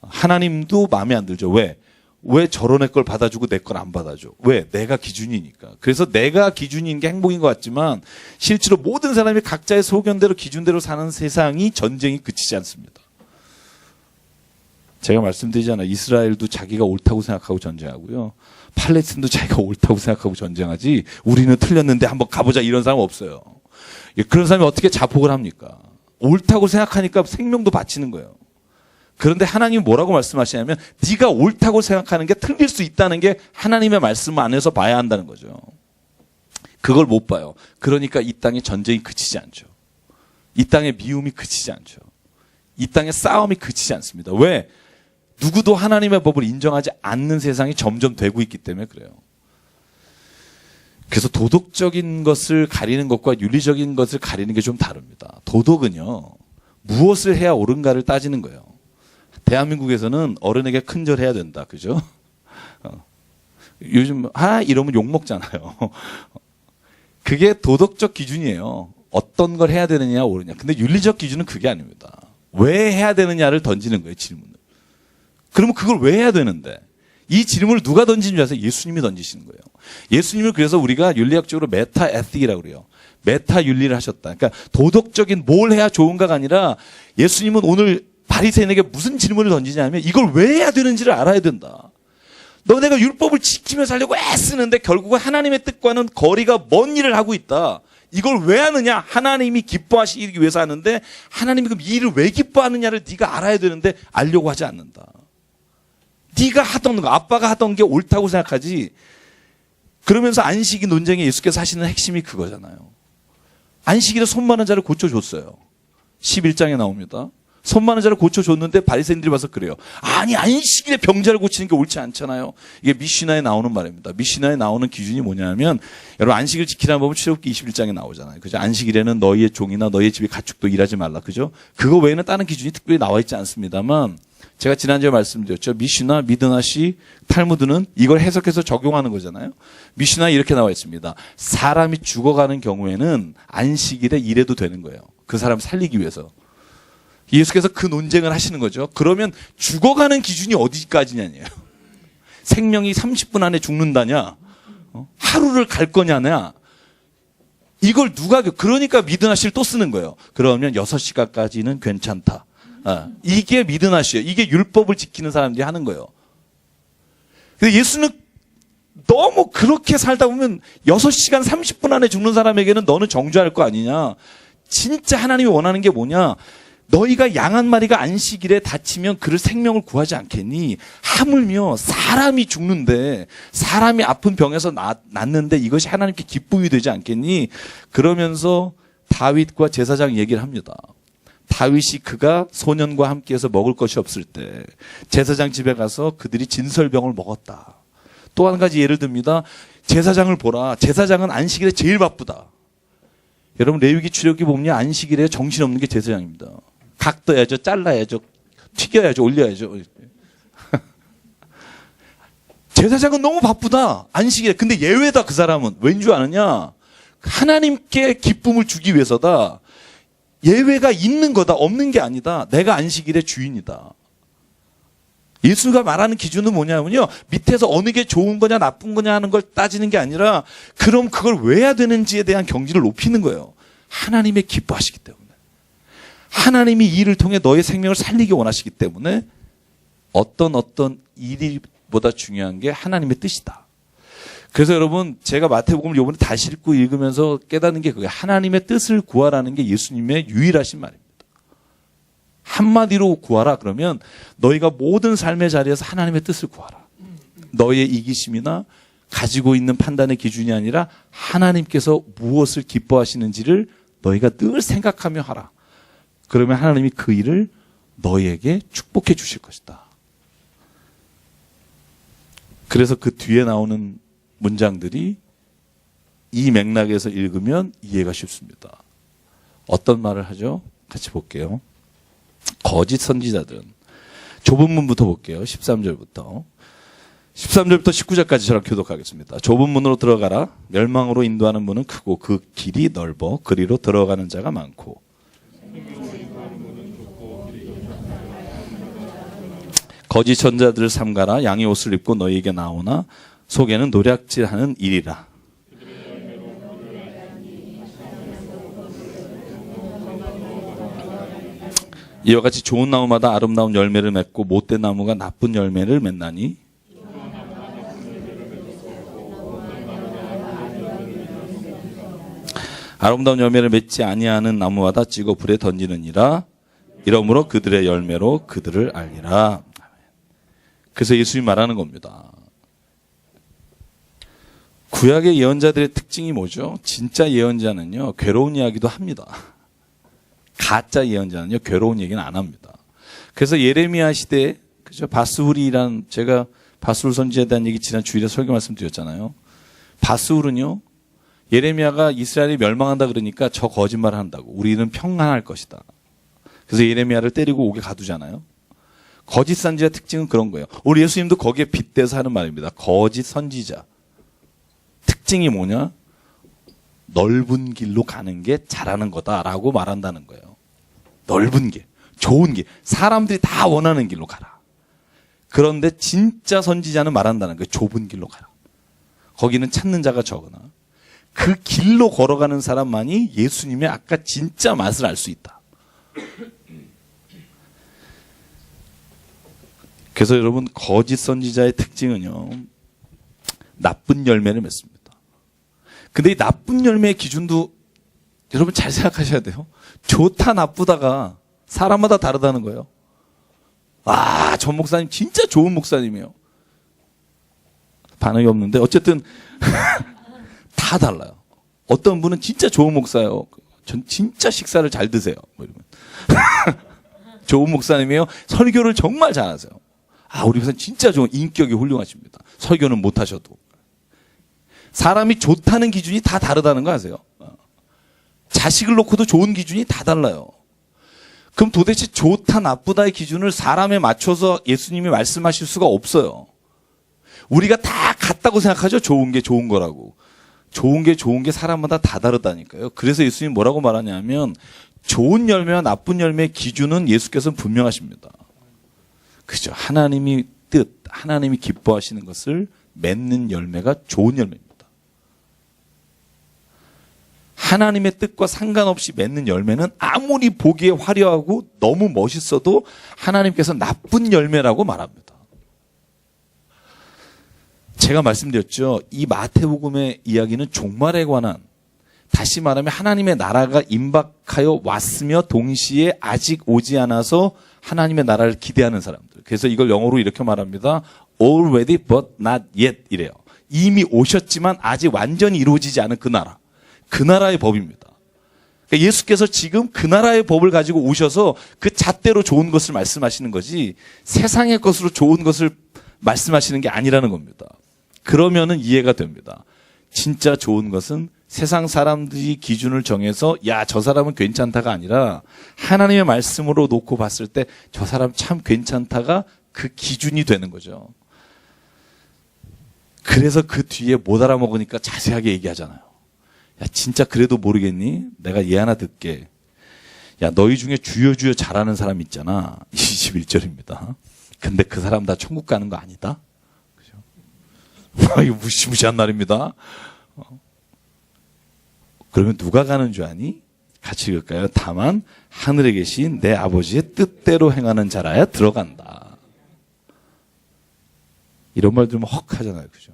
하나님도 마음에 안 들죠. 왜? 왜 저런 애 걸 받아주고 내 걸 안 받아줘? 왜? 내가 기준이니까. 그래서 내가 기준인 게 행복인 것 같지만 실제로 모든 사람이 각자의 소견대로 기준대로 사는 세상이 전쟁이 그치지 않습니다. 제가 말씀드리잖아요. 이스라엘도 자기가 옳다고 생각하고 전쟁하고요. 팔레스틴도 자기가 옳다고 생각하고 전쟁하지 우리는 틀렸는데 한번 가보자 이런 사람 없어요. 그런 사람이 어떻게 자폭을 합니까? 옳다고 생각하니까 생명도 바치는 거예요. 그런데 하나님이 뭐라고 말씀하시냐면 네가 옳다고 생각하는 게 틀릴 수 있다는 게 하나님의 말씀 안에서 봐야 한다는 거죠. 그걸 못 봐요. 그러니까 이 땅에 전쟁이 그치지 않죠. 이 땅에 미움이 그치지 않죠. 이 땅에 싸움이 그치지 않습니다. 왜? 누구도 하나님의 법을 인정하지 않는 세상이 점점 되고 있기 때문에 그래요. 그래서 도덕적인 것을 가리는 것과 윤리적인 것을 가리는 게 좀 다릅니다. 도덕은요, 무엇을 해야 옳은가를 따지는 거예요. 대한민국에서는 어른에게 큰절해야 된다. 그죠? 요즘, 이러면 욕먹잖아요. 그게 도덕적 기준이에요. 어떤 걸 해야 되느냐, 옳으냐. 근데 윤리적 기준은 그게 아닙니다. 왜 해야 되느냐를 던지는 거예요, 질문을. 그러면 그걸 왜 해야 되는데? 이 질문을 누가 던진 줄 아세요? 예수님이 던지시는 거예요. 예수님을 그래서 우리가 윤리학적으로 메타 에틱이라고 그래요. 메타 윤리를 하셨다. 그러니까 도덕적인 뭘 해야 좋은가가 아니라 예수님은 오늘 바리새인에게 무슨 질문을 던지냐면 이걸 왜 해야 되는지를 알아야 된다. 너네가 율법을 지키며 살려고 애쓰는데 결국은 하나님의 뜻과는 거리가 먼 일을 하고 있다. 이걸 왜 하느냐? 하나님이 기뻐하시기 위해서 하는데 하나님이 그럼 이 일을 왜 기뻐하느냐를 네가 알아야 되는데 알려고 하지 않는다. 네가 하던 거, 아빠가 하던 게 옳다고 생각하지. 그러면서 안식이 논쟁에 예수께서 하시는 핵심이 그거잖아요. 안식일에 손 많은 자를 고쳐줬어요. 11장에 나옵니다. 손 많은 자를 고쳐줬는데 바리새인들이 봐서 그래요. 아니 안식일에 병자를 고치는 게 옳지 않잖아요. 이게 미시나에 나오는 말입니다. 미시나에 나오는 기준이 뭐냐면 여러분 안식일 지키라는 법은 출애굽기 21장에 나오잖아요. 그죠? 안식일에는 너희의 종이나 너희의 집의 가축도 일하지 말라. 그죠? 그거 외에는 다른 기준이 특별히 나와 있지 않습니다만 제가 지난주에 말씀드렸죠. 미시나, 미드나시, 탈무드는 이걸 해석해서 적용하는 거잖아요. 미시나에 이렇게 나와 있습니다. 사람이 죽어가는 경우에는 안식일에 일해도 되는 거예요. 그 사람 살리기 위해서. 예수께서 그 논쟁을 하시는 거죠. 그러면 죽어가는 기준이 어디까지냐니에요. 생명이 30분 안에 죽는다냐? 하루를 갈 거냐냐? 이걸 누가, 그러니까 미드나시를 또 쓰는 거예요. 그러면 6시간까지는 괜찮다. 이게 미드나시예요. 이게 율법을 지키는 사람들이 하는 거예요. 근데 예수는 너무 그렇게 살다 보면 6시간 30분 안에 죽는 사람에게는 너는 정죄할 거 아니냐. 진짜 하나님이 원하는 게 뭐냐. 너희가 양 한 마리가 안식일에 다치면 그를 생명을 구하지 않겠니? 하물며 사람이 죽는데 사람이 아픈 병에서 낫는데 이것이 하나님께 기쁨이 되지 않겠니? 그러면서 다윗과 제사장 얘기를 합니다. 다윗이 그가 소년과 함께해서 먹을 것이 없을 때 제사장 집에 가서 그들이 진설병을 먹었다. 또 한 가지 예를 듭니다. 제사장을 보라. 제사장은 안식일에 제일 바쁘다. 여러분 레위기 출애굽기 보면 안식일에 정신없는 게 제사장입니다. 각 떠야죠. 잘라야죠. 튀겨야죠. 올려야죠. 제사장은 너무 바쁘다. 안식일에. 근데 예외다 그 사람은. 왠 줄 아느냐. 하나님께 기쁨을 주기 위해서다. 예외가 있는 거다. 없는 게 아니다. 내가 안식일의 주인이다. 예수가 말하는 기준은 뭐냐면요. 밑에서 어느 게 좋은 거냐 나쁜 거냐 하는 걸 따지는 게 아니라 그럼 그걸 왜 해야 되는지에 대한 경지를 높이는 거예요. 하나님의 기뻐하시기 때문에. 하나님이 이 일을 통해 너의 생명을 살리기 원하시기 때문에 어떤 일이보다 중요한 게 하나님의 뜻이다. 그래서 여러분 제가 마태복음을 이번에 다시 읽고 읽으면서 깨닫는 게 그거예요. 하나님의 뜻을 구하라는 게 예수님의 유일하신 말입니다. 한마디로 구하라 그러면 너희가 모든 삶의 자리에서 하나님의 뜻을 구하라. 너희의 이기심이나 가지고 있는 판단의 기준이 아니라 하나님께서 무엇을 기뻐하시는지를 너희가 늘 생각하며 하라. 그러면 하나님이 그 일을 너희에게 축복해 주실 것이다. 그래서 그 뒤에 나오는 문장들이 이 맥락에서 읽으면 이해가 쉽습니다. 어떤 말을 하죠? 같이 볼게요. 거짓 선지자들은 좁은 문부터 볼게요. 13절부터 19절까지 저랑 교독하겠습니다. 좁은 문으로 들어가라. 멸망으로 인도하는 문은 크고 그 길이 넓어 그리로 들어가는 자가 많고 거짓 선자들을 삼가라. 양의 옷을 입고 너희에게 나오나 속에는 노략질하는 일이라. 이와 같이 좋은 나무마다 아름다운 열매를 맺고 못된 나무가 나쁜 열매를 맺나니 아름다운 열매를 맺지 아니하는 나무마다 찍어 불에 던지느니라. 이러므로 그들의 열매로 그들을 알리라. 그래서 예수님이 말하는 겁니다. 구약의 예언자들의 특징이 뭐죠? 진짜 예언자는요, 괴로운 이야기도 합니다. 가짜 예언자는요, 괴로운 얘기는 안 합니다. 그래서 예레미야 시대에, 그죠? 바스훌이란, 제가 바스훌 선지자에 대한 얘기 지난 주일에 설교 말씀드렸잖아요. 바스훌은요, 예레미야가 이스라엘이 멸망한다 그러니까 저 거짓말을 한다고. 우리는 평안할 것이다. 그래서 예레미야를 때리고 옥에 가두잖아요. 거짓 선지자 특징은 그런 거예요. 우리 예수님도 거기에 빗대서 하는 말입니다. 거짓 선지자. 특징이 뭐냐? 넓은 길로 가는 게 잘하는 거다라고 말한다는 거예요. 넓은 길, 좋은 길, 사람들이 다 원하는 길로 가라. 그런데 진짜 선지자는 말한다는 거예요. 좁은 길로 가라. 거기는 찾는 자가 적으나 그 길로 걸어가는 사람만이 예수님의 아까 진짜 맛을 알 수 있다. 그래서 여러분, 거짓 선지자의 특징은요, 나쁜 열매를 맺습니다. 근데 이 나쁜 열매의 기준도 여러분 잘 생각하셔야 돼요. 좋다 나쁘다가 사람마다 다르다는 거예요. 아, 전 목사님 진짜 좋은 목사님이에요. 반응이 없는데 어쨌든 다 달라요. 어떤 분은 진짜 좋은 목사예요. 전 진짜 식사를 잘 드세요. 뭐 이러면. 좋은 목사님이에요. 설교를 정말 잘하세요. 아, 우리 목사님 진짜 좋은, 인격이 훌륭하십니다. 설교는 못 하셔도. 사람이 좋다는 기준이 다 다르다는 거 아세요? 자식을 놓고도 좋은 기준이 다 달라요. 그럼 도대체 좋다 나쁘다의 기준을 사람에 맞춰서 예수님이 말씀하실 수가 없어요. 우리가 다 같다고 생각하죠. 좋은 게 좋은 거라고. 좋은 게 사람마다 다 다르다니까요. 그래서 예수님이 뭐라고 말하냐면 좋은 열매와 나쁜 열매의 기준은 예수께서는 분명하십니다. 그죠? 하나님이 뜻, 하나님이 기뻐하시는 것을 맺는 열매가 좋은 열매입니다. 하나님의 뜻과 상관없이 맺는 열매는 아무리 보기에 화려하고 너무 멋있어도 하나님께서 나쁜 열매라고 말합니다. 제가 말씀드렸죠. 이 마태복음의 이야기는 종말에 관한, 다시 말하면 하나님의 나라가 임박하여 왔으며 동시에 아직 오지 않아서 하나님의 나라를 기대하는 사람들. 그래서 이걸 영어로 이렇게 말합니다. Already but not yet 이래요. 이미 오셨지만 아직 완전히 이루어지지 않은 그 나라. 그 나라의 법입니다. 그러니까 예수께서 지금 그 나라의 법을 가지고 오셔서 그 잣대로 좋은 것을 말씀하시는 거지 세상의 것으로 좋은 것을 말씀하시는 게 아니라는 겁니다. 그러면은 이해가 됩니다. 진짜 좋은 것은 세상 사람들이 기준을 정해서 야, 저 사람은 괜찮다가 아니라 하나님의 말씀으로 놓고 봤을 때 저 사람 참 괜찮다가 그 기준이 되는 거죠. 그래서 그 뒤에 못 알아먹으니까 자세하게 얘기하잖아요. 야, 진짜 그래도 모르겠니? 내가 얘 하나 듣게. 야, 너희 중에 주여 잘하는 사람 있잖아. 21절입니다. 근데 그 사람 다 천국 가는 거 아니다? 그죠? 이거 무시무시한 말입니다. 그러면 누가 가는 줄 아니? 같이 읽을까요? 다만 하늘에 계신 내 아버지의 뜻대로 행하는 자라야 들어간다. 이런 말 들으면 헉 하잖아요. 그죠?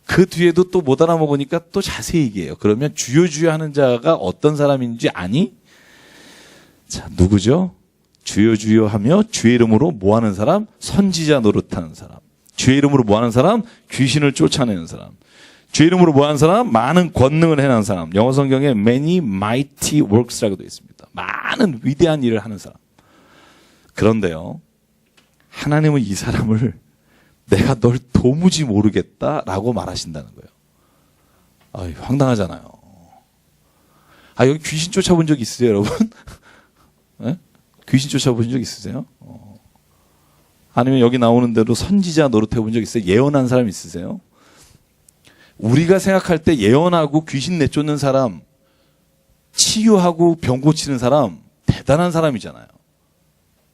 그 뒤에도 또 못 알아먹으니까 또 자세히 얘기해요. 그러면 주여 하는 자가 어떤 사람인지 아니? 자, 누구죠? 주여 하며 주의 이름으로 뭐 하는 사람? 선지자 노릇하는 사람. 주의 이름으로 뭐 하는 사람? 귀신을 쫓아내는 사람. 주의 이름으로 뭐 하는 사람? 많은 권능을 해내는 사람. 영어 성경에 many mighty works라고 되어 있습니다. 많은 위대한 일을 하는 사람. 그런데요, 하나님은 이 사람을 내가 널 도무지 모르겠다라고 말하신다는 거예요. 아유, 황당하잖아요. 아, 여기 귀신 쫓아본 적 있으세요, 여러분? 네? 귀신 쫓아본 적 있으세요? 아니면 여기 나오는 대로 선지자 노릇해본 적 있어요? 예언한 사람 있으세요? 우리가 생각할 때 예언하고 귀신 내쫓는 사람, 치유하고 병 고치는 사람, 대단한 사람이잖아요.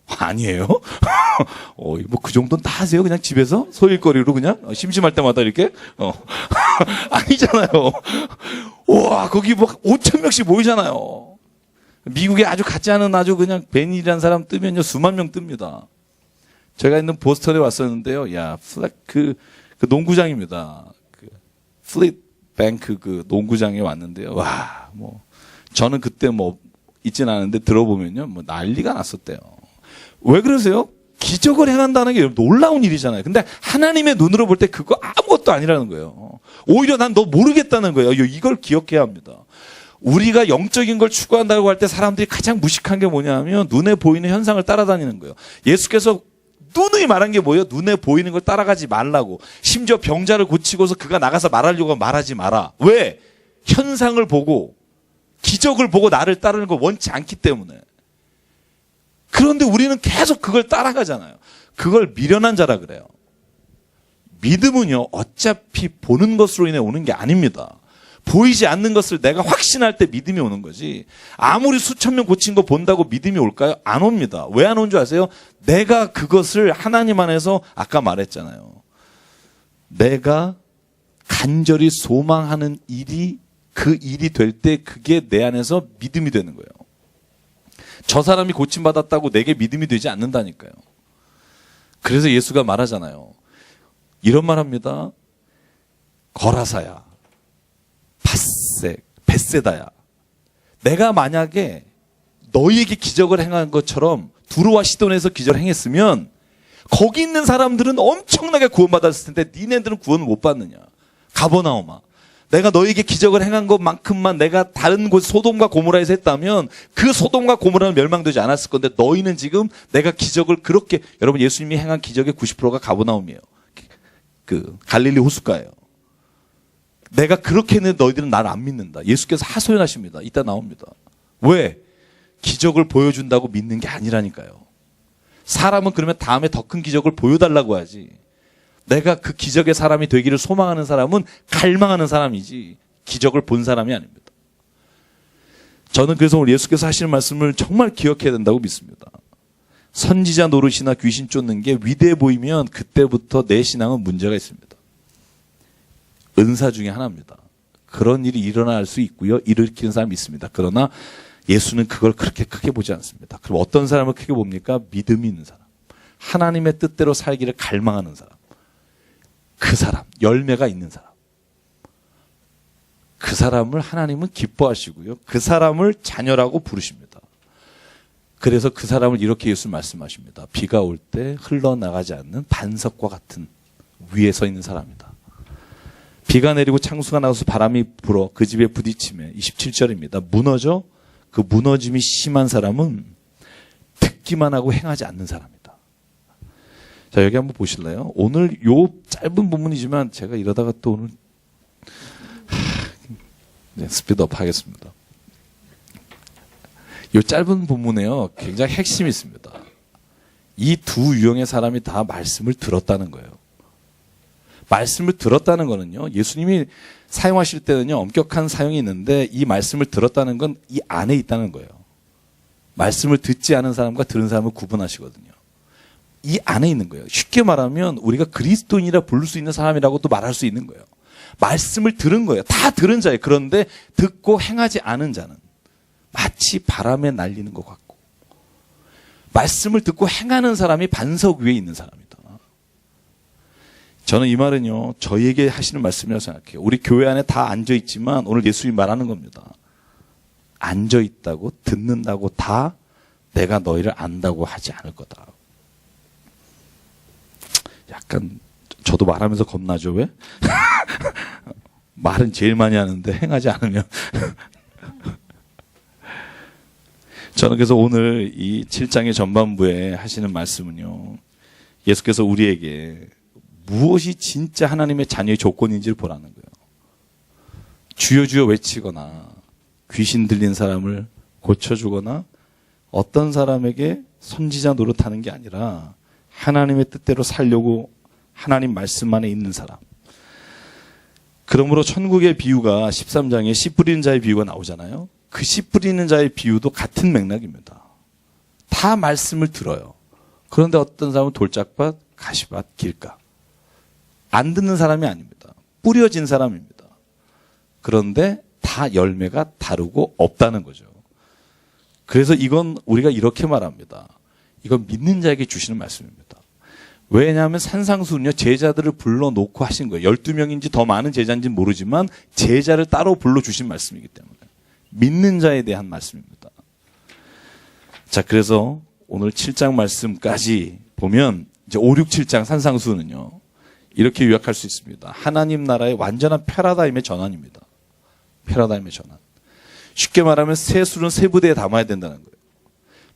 아니에요? 뭐 그 정도는 다 하세요? 그냥 집에서? 소일거리로 그냥? 심심할 때마다 이렇게? 아니잖아요. 와, 거기 뭐 5천 명씩 모이잖아요. 미국에 아주 같지 않은 아주 그냥 벤이라는 사람 뜨면요, 수만 명 뜹니다. 제가 있는 보스턴에 왔었는데요. 야, 그 농구장입니다. 플릿 뱅크 그 농구장에 왔는데요. 와, 뭐, 저는 그때 뭐, 있진 않은데 들어보면요, 뭐 난리가 났었대요. 왜 그러세요? 기적을 행한다는 게 놀라운 일이잖아요. 근데 하나님의 눈으로 볼 때 그거 아무것도 아니라는 거예요. 오히려 난 너 모르겠다는 거예요. 이걸 기억해야 합니다. 우리가 영적인 걸 추구한다고 할 때 사람들이 가장 무식한 게 뭐냐면 눈에 보이는 현상을 따라다니는 거예요. 예수께서 누누이 말한 게 뭐예요? 눈에 보이는 걸 따라가지 말라고. 심지어 병자를 고치고서 그가 나가서 말하려고 하면 말하지 마라. 왜? 현상을 보고 기적을 보고 나를 따르는 걸 원치 않기 때문에. 그런데 우리는 계속 그걸 따라가잖아요. 그걸 미련한 자라 그래요. 믿음은요, 어차피 보는 것으로 인해 오는 게 아닙니다. 보이지 않는 것을 내가 확신할 때 믿음이 오는 거지. 아무리 수천 명 고친 거 본다고 믿음이 올까요? 안 옵니다. 왜 안 온 줄 아세요? 내가 그것을 하나님 안에서 아까 말했잖아요. 내가 간절히 소망하는 일이 그 일이 될 때 그게 내 안에서 믿음이 되는 거예요. 저 사람이 고침받았다고 내게 믿음이 되지 않는다니까요. 그래서 예수가 말하잖아요. 이런 말 합니다. 거라사야. 벳세다야. 내가 만약에 너희에게 기적을 행한 것처럼 두로와 시돈에서 기적을 행했으면 거기 있는 사람들은 엄청나게 구원받았을 텐데 니네들은 구원을 못 받느냐. 가버나움아. 내가 너에게 기적을 행한 것만큼만 내가 다른 곳 소돔과 고모라에서 했다면 그 소돔과 고모라는 멸망되지 않았을 건데 너희는 지금 내가 기적을 그렇게 여러분 예수님이 행한 기적의 90%가 가버나움이에요. 그 갈릴리 호숫가예요. 내가 그렇게 했는데 너희들은 나를 안 믿는다. 예수께서 하소연하십니다. 이따 나옵니다. 왜? 기적을 보여준다고 믿는 게 아니라니까요. 사람은 그러면 다음에 더 큰 기적을 보여달라고 하지. 내가 그 기적의 사람이 되기를 소망하는 사람은 갈망하는 사람이지 기적을 본 사람이 아닙니다. 저는 그래서 오늘 예수께서 하시는 말씀을 정말 기억해야 된다고 믿습니다. 선지자 노릇이나 귀신 쫓는 게 위대해 보이면 그때부터 내 신앙은 문제가 있습니다. 은사 중에 하나입니다. 그런 일이 일어날 수 있고요. 일으키는 사람이 있습니다. 그러나 예수는 그걸 그렇게 크게 보지 않습니다. 그럼 어떤 사람을 크게 봅니까? 믿음이 있는 사람. 하나님의 뜻대로 살기를 갈망하는 사람. 그 사람, 열매가 있는 사람. 그 사람을 하나님은 기뻐하시고요. 그 사람을 자녀라고 부르십니다. 그래서 그 사람을 이렇게 예수 말씀하십니다. 비가 올 때 흘러나가지 않는 반석과 같은 위에 서 있는 사람이다. 비가 내리고 창수가 나서 바람이 불어 그 집에 부딪히며 27절입니다. 무너져 그 무너짐이 심한 사람은 듣기만 하고 행하지 않는 사람이다. 자, 여기 한번 보실래요? 오늘 요 짧은 본문이지만 제가 이러다가 또 오늘 스피드업 하겠습니다. 요 짧은 본문에요. 굉장히 핵심이 있습니다. 이 두 유형의 사람이 다 말씀을 들었다는 거예요. 말씀을 들었다는 거는요. 예수님이 사용하실 때는요. 엄격한 사용이 있는데 이 말씀을 들었다는 건 이 안에 있다는 거예요. 말씀을 듣지 않은 사람과 들은 사람을 구분하시거든요. 이 안에 있는 거예요. 쉽게 말하면 우리가 그리스도인이라 부를 수 있는 사람이라고도 말할 수 있는 거예요. 말씀을 들은 거예요. 다 들은 자예요. 그런데 듣고 행하지 않은 자는 마치 바람에 날리는 것 같고 말씀을 듣고 행하는 사람이 반석 위에 있는 사람이다. 저는 이 말은요. 저희에게 하시는 말씀이라고 생각해요. 우리 교회 안에 다 앉아있지만 오늘 예수님이 말하는 겁니다. 앉아있다고 듣는다고 다 내가 너희를 안다고 하지 않을 거다. 약간 저도 말하면서 겁나죠. 왜? 말은 제일 많이 하는데 행하지 않으면 저는 그래서 오늘 이 7장의 전반부에 하시는 말씀은요. 예수께서 우리에게 무엇이 진짜 하나님의 자녀의 조건인지를 보라는 거예요. 주여 주여 외치거나 귀신 들린 사람을 고쳐주거나 어떤 사람에게 선지자 노릇하는 게 아니라 하나님의 뜻대로 살려고 하나님 말씀 안에 있는 사람. 그러므로 천국의 비유가 13장에 씨 뿌리는 자의 비유가 나오잖아요. 그 씨 뿌리는 자의 비유도 같은 맥락입니다. 다 말씀을 들어요. 그런데 어떤 사람은 돌짝밭, 가시밭, 길가. 안 듣는 사람이 아닙니다. 뿌려진 사람입니다. 그런데 다 열매가 다르고 없다는 거죠. 그래서 이건 우리가 이렇게 말합니다. 이건 믿는 자에게 주시는 말씀입니다. 왜냐하면 산상수는요, 제자들을 불러놓고 하신 거예요. 12명인지 더 많은 제자인지는 모르지만 제자를 따로 불러주신 말씀이기 때문에. 믿는 자에 대한 말씀입니다. 자, 그래서 오늘 7장 말씀까지 보면 이제 5, 6, 7장 산상수는요, 이렇게 요약할 수 있습니다. 하나님 나라의 완전한 패러다임의 전환입니다. 패러다임의 전환. 쉽게 말하면 새 술은 새 부대에 담아야 된다는 거예요.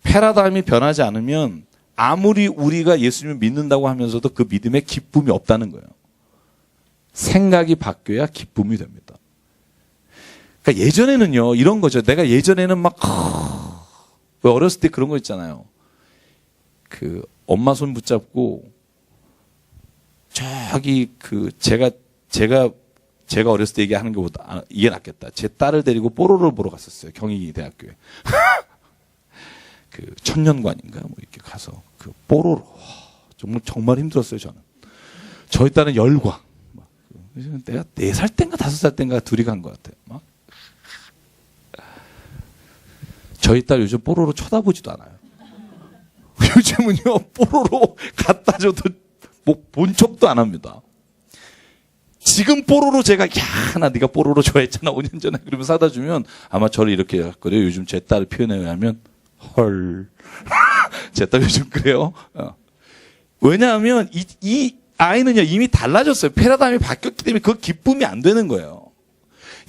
패러다임이 변하지 않으면 아무리 우리가 예수님을 믿는다고 하면서도 그 믿음에 기쁨이 없다는 거예요. 생각이 바뀌어야 기쁨이 됩니다. 그러니까 예전에는요, 이런 거죠. 내가 예전에는 막, 왜 어렸을 때 그런 거 있잖아요. 그 엄마 손 붙잡고 저기 제가 어렸을 때 얘기하는 것보다 이게 낫겠다. 제 딸을 데리고 뽀로로 보러 갔었어요. 경희대학교에. 그 천년관인가 뭐 이렇게 가서 그 뽀로로 정말 힘들었어요. 저는. 저희 딸은 열광. 내가 4살 땐가 5살 땐가 둘이 간 것 같아요. 막. 저희 딸 요즘 뽀로로 쳐다보지도 않아요. 요즘은요, 뽀로로 갖다 줘도 뭐 본 척도 안 합니다. 지금 뽀로로 제가, 나 네가 뽀로로 좋아했잖아, 5년 전에. 그러면 사다 주면 아마 저를 이렇게 할 거예요. 요즘 제 딸을 표현해야 하면, 헐. 제 딸 요즘 그래요. 왜냐하면 이 아이는요, 이미 달라졌어요. 패러다임이 바뀌었기 때문에 그 기쁨이 안 되는 거예요.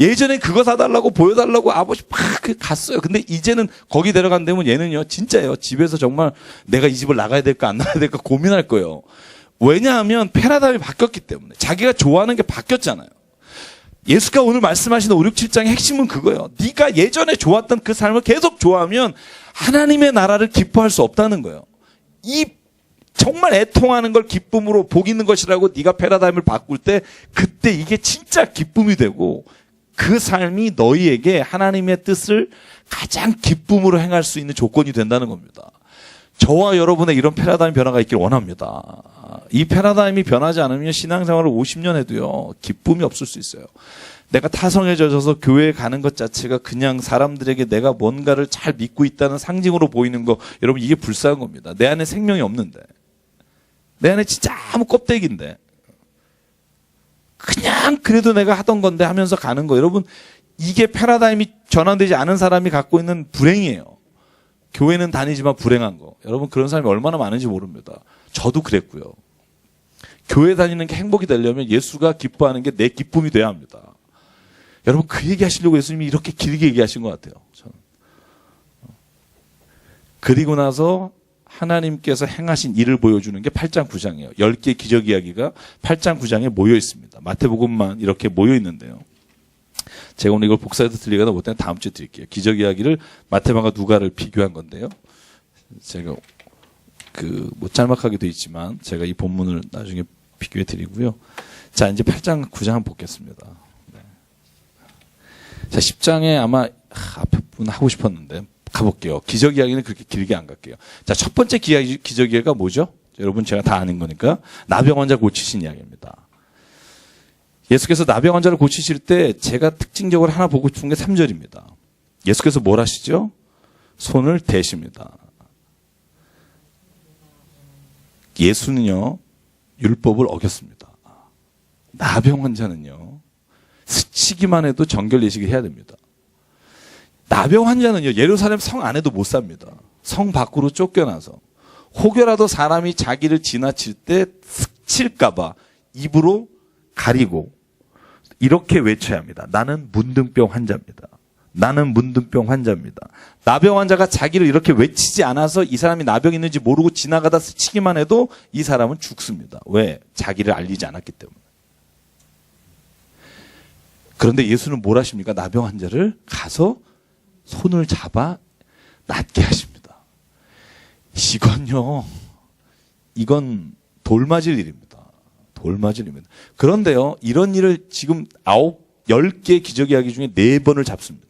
예전에 그거 사달라고 보여달라고 아버지 막 갔어요. 근데 이제는 거기 데려간 다면 얘는요, 진짜예요. 집에서 정말 내가 이 집을 나가야 될까 안 나가야 될까 고민할 거예요. 왜냐하면 패러다임이 바뀌었기 때문에. 자기가 좋아하는 게 바뀌었잖아요. 예수가 오늘 말씀하시는 5, 6, 7장의 핵심은 그거예요. 네가 예전에 좋았던 그 삶을 계속 좋아하면 하나님의 나라를 기뻐할 수 없다는 거예요. 이 정말 애통하는 걸 기쁨으로 복 있는 것이라고 네가 패러다임을 바꿀 때 그때 이게 진짜 기쁨이 되고 그 삶이 너희에게 하나님의 뜻을 가장 기쁨으로 행할 수 있는 조건이 된다는 겁니다. 저와 여러분의 이런 패러다임 변화가 있길 원합니다. 이 패러다임이 변하지 않으면 신앙생활을 50년 해도요, 기쁨이 없을 수 있어요. 내가 타성에 젖어서 교회에 가는 것 자체가 그냥 사람들에게 내가 뭔가를 잘 믿고 있다는 상징으로 보이는 거, 여러분 이게 불쌍한 겁니다. 내 안에 생명이 없는데. 내 안에 진짜 아무 껍데기인데. 그냥 그래도 내가 하던 건데 하면서 가는 거. 여러분, 이게 패러다임이 전환되지 않은 사람이 갖고 있는 불행이에요. 교회는 다니지만 불행한 거. 여러분, 그런 사람이 얼마나 많은지 모릅니다. 저도 그랬고요. 교회 다니는 게 행복이 되려면 예수가 기뻐하는 게 내 기쁨이 돼야 합니다. 여러분, 그 얘기 하시려고 예수님이 이렇게 길게 얘기하신 것 같아요. 저는. 그리고 나서 하나님께서 행하신 일을 보여주는 게 8장 9장이에요. 10개의 기적 이야기가 8장 9장에 모여 있습니다. 마태복음만 이렇게 모여 있는데요. 제가 오늘 이걸 복사해서 드리거나 못하면 다음 주에 드릴게요. 기적 이야기를 마태복음과 누가를 비교한 건데요. 제가 뭐 짤막하게 돼 있지만 제가 이 본문을 나중에 비교해 드리고요. 자, 이제 8장 9장 한번 보겠습니다. 네. 자, 10장에 아마 앞에 분 하고 싶었는데 가볼게요. 기적 이야기는 그렇게 길게 안 갈게요. 자, 첫 번째 기적 이야기가 뭐죠? 여러분, 제가 다 아는 거니까 나병 환자 고치신 이야기입니다. 예수께서 나병 환자를 고치실 때 제가 특징적으로 하나 보고 싶은 게 3절입니다. 예수께서 뭘 하시죠? 손을 대십니다. 예수는요, 율법을 어겼습니다. 나병 환자는요, 스치기만 해도 정결 예식을 해야 됩니다. 나병 환자는요, 예루살렘 성 안에도 못 삽니다. 성 밖으로 쫓겨나서. 혹여라도 사람이 자기를 지나칠 때 스칠까봐 입으로 가리고 이렇게 외쳐야 합니다. 나는 문둥병 환자입니다. 나는 문둥병 환자입니다. 나병 환자가 자기를 이렇게 외치지 않아서 이 사람이 나병이 있는지 모르고 지나가다 스치기만 해도 이 사람은 죽습니다. 왜? 자기를 알리지 않았기 때문에. 그런데 예수는 뭘 하십니까? 나병 환자를 가서 손을 잡아 낫게 하십니다. 이건 돌맞을 일입니다. 돌맞을 일입니다. 그런데요, 이런 일을 지금 10개 기적 이야기 중에 4번을 잡습니다.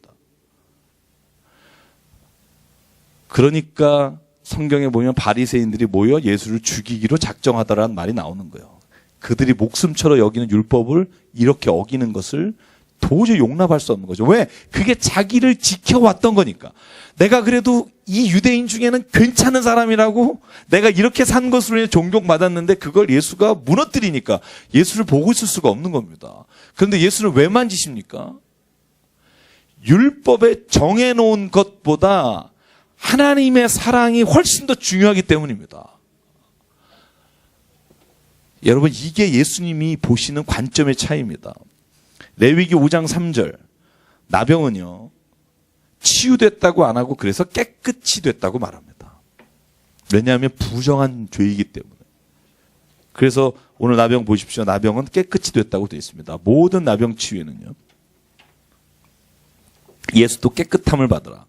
그러니까 성경에 보면 바리새인들이 모여 예수를 죽이기로 작정하더라는 말이 나오는 거예요. 그들이 목숨처럼 여기는 율법을 이렇게 어기는 것을 도저히 용납할 수 없는 거죠. 왜? 그게 자기를 지켜왔던 거니까. 내가 그래도 이 유대인 중에는 괜찮은 사람이라고 내가 이렇게 산 것으로 인해 존경받았는데 그걸 예수가 무너뜨리니까 예수를 보고 있을 수가 없는 겁니다. 그런데 예수를 왜 만지십니까? 율법에 정해놓은 것보다 하나님의 사랑이 훨씬 더 중요하기 때문입니다. 여러분, 이게 예수님이 보시는 관점의 차이입니다. 레위기 5장 3절 나병은요 치유됐다고 안 하고 그래서 깨끗이 됐다고 말합니다. 왜냐하면 부정한 죄이기 때문에. 그래서 오늘 나병 보십시오. 나병은 깨끗이 됐다고 되어 있습니다. 모든 나병 치유에는요 예수도 깨끗함을 받으라.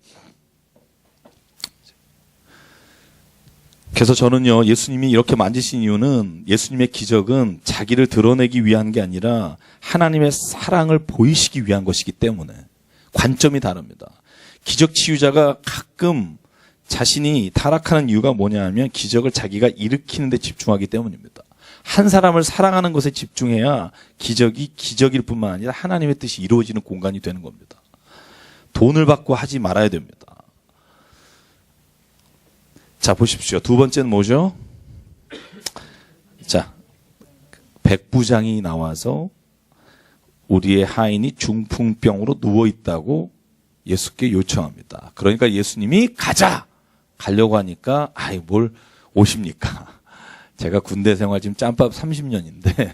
그래서 저는요 예수님이 이렇게 만지신 이유는 예수님의 기적은 자기를 드러내기 위한 게 아니라 하나님의 사랑을 보이시기 위한 것이기 때문에 관점이 다릅니다. 기적 치유자가 가끔 자신이 타락하는 이유가 뭐냐 하면 기적을 자기가 일으키는 데 집중하기 때문입니다. 한 사람을 사랑하는 것에 집중해야 기적이 기적일 뿐만 아니라 하나님의 뜻이 이루어지는 공간이 되는 겁니다. 돈을 받고 하지 말아야 됩니다. 자, 보십시오. 두 번째는 뭐죠? 자, 백부장이 나와서 우리의 하인이 중풍병으로 누워있다고 예수께 요청합니다. 그러니까 예수님이 가자! 가려고 하니까, 아이, 뭘 오십니까? 제가 군대 생활 지금 짬밥 30년인데,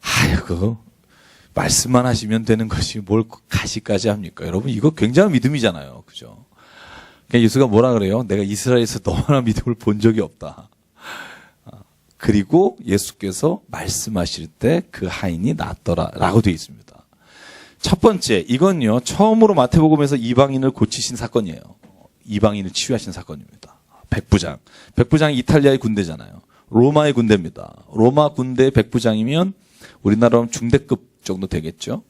아이고, 말씀만 하시면 되는 것이 뭘 가시까지 합니까? 여러분, 이거 굉장한 믿음이잖아요. 그죠? 그러니까 예수가 뭐라 그래요? 내가 이스라엘에서 너무나 믿음을 본 적이 없다. 그리고 예수께서 말씀하실 때 그 하인이 낫더라 라고 되어 있습니다. 첫 번째, 이건요 처음으로 마태복음에서 이방인을 고치신 사건이에요. 이방인을 치유하신 사건입니다. 백부장이 이탈리아의 군대잖아요. 로마의 군대입니다. 로마 군대의 백부장이면 우리나라로 중대급 정도 되겠죠.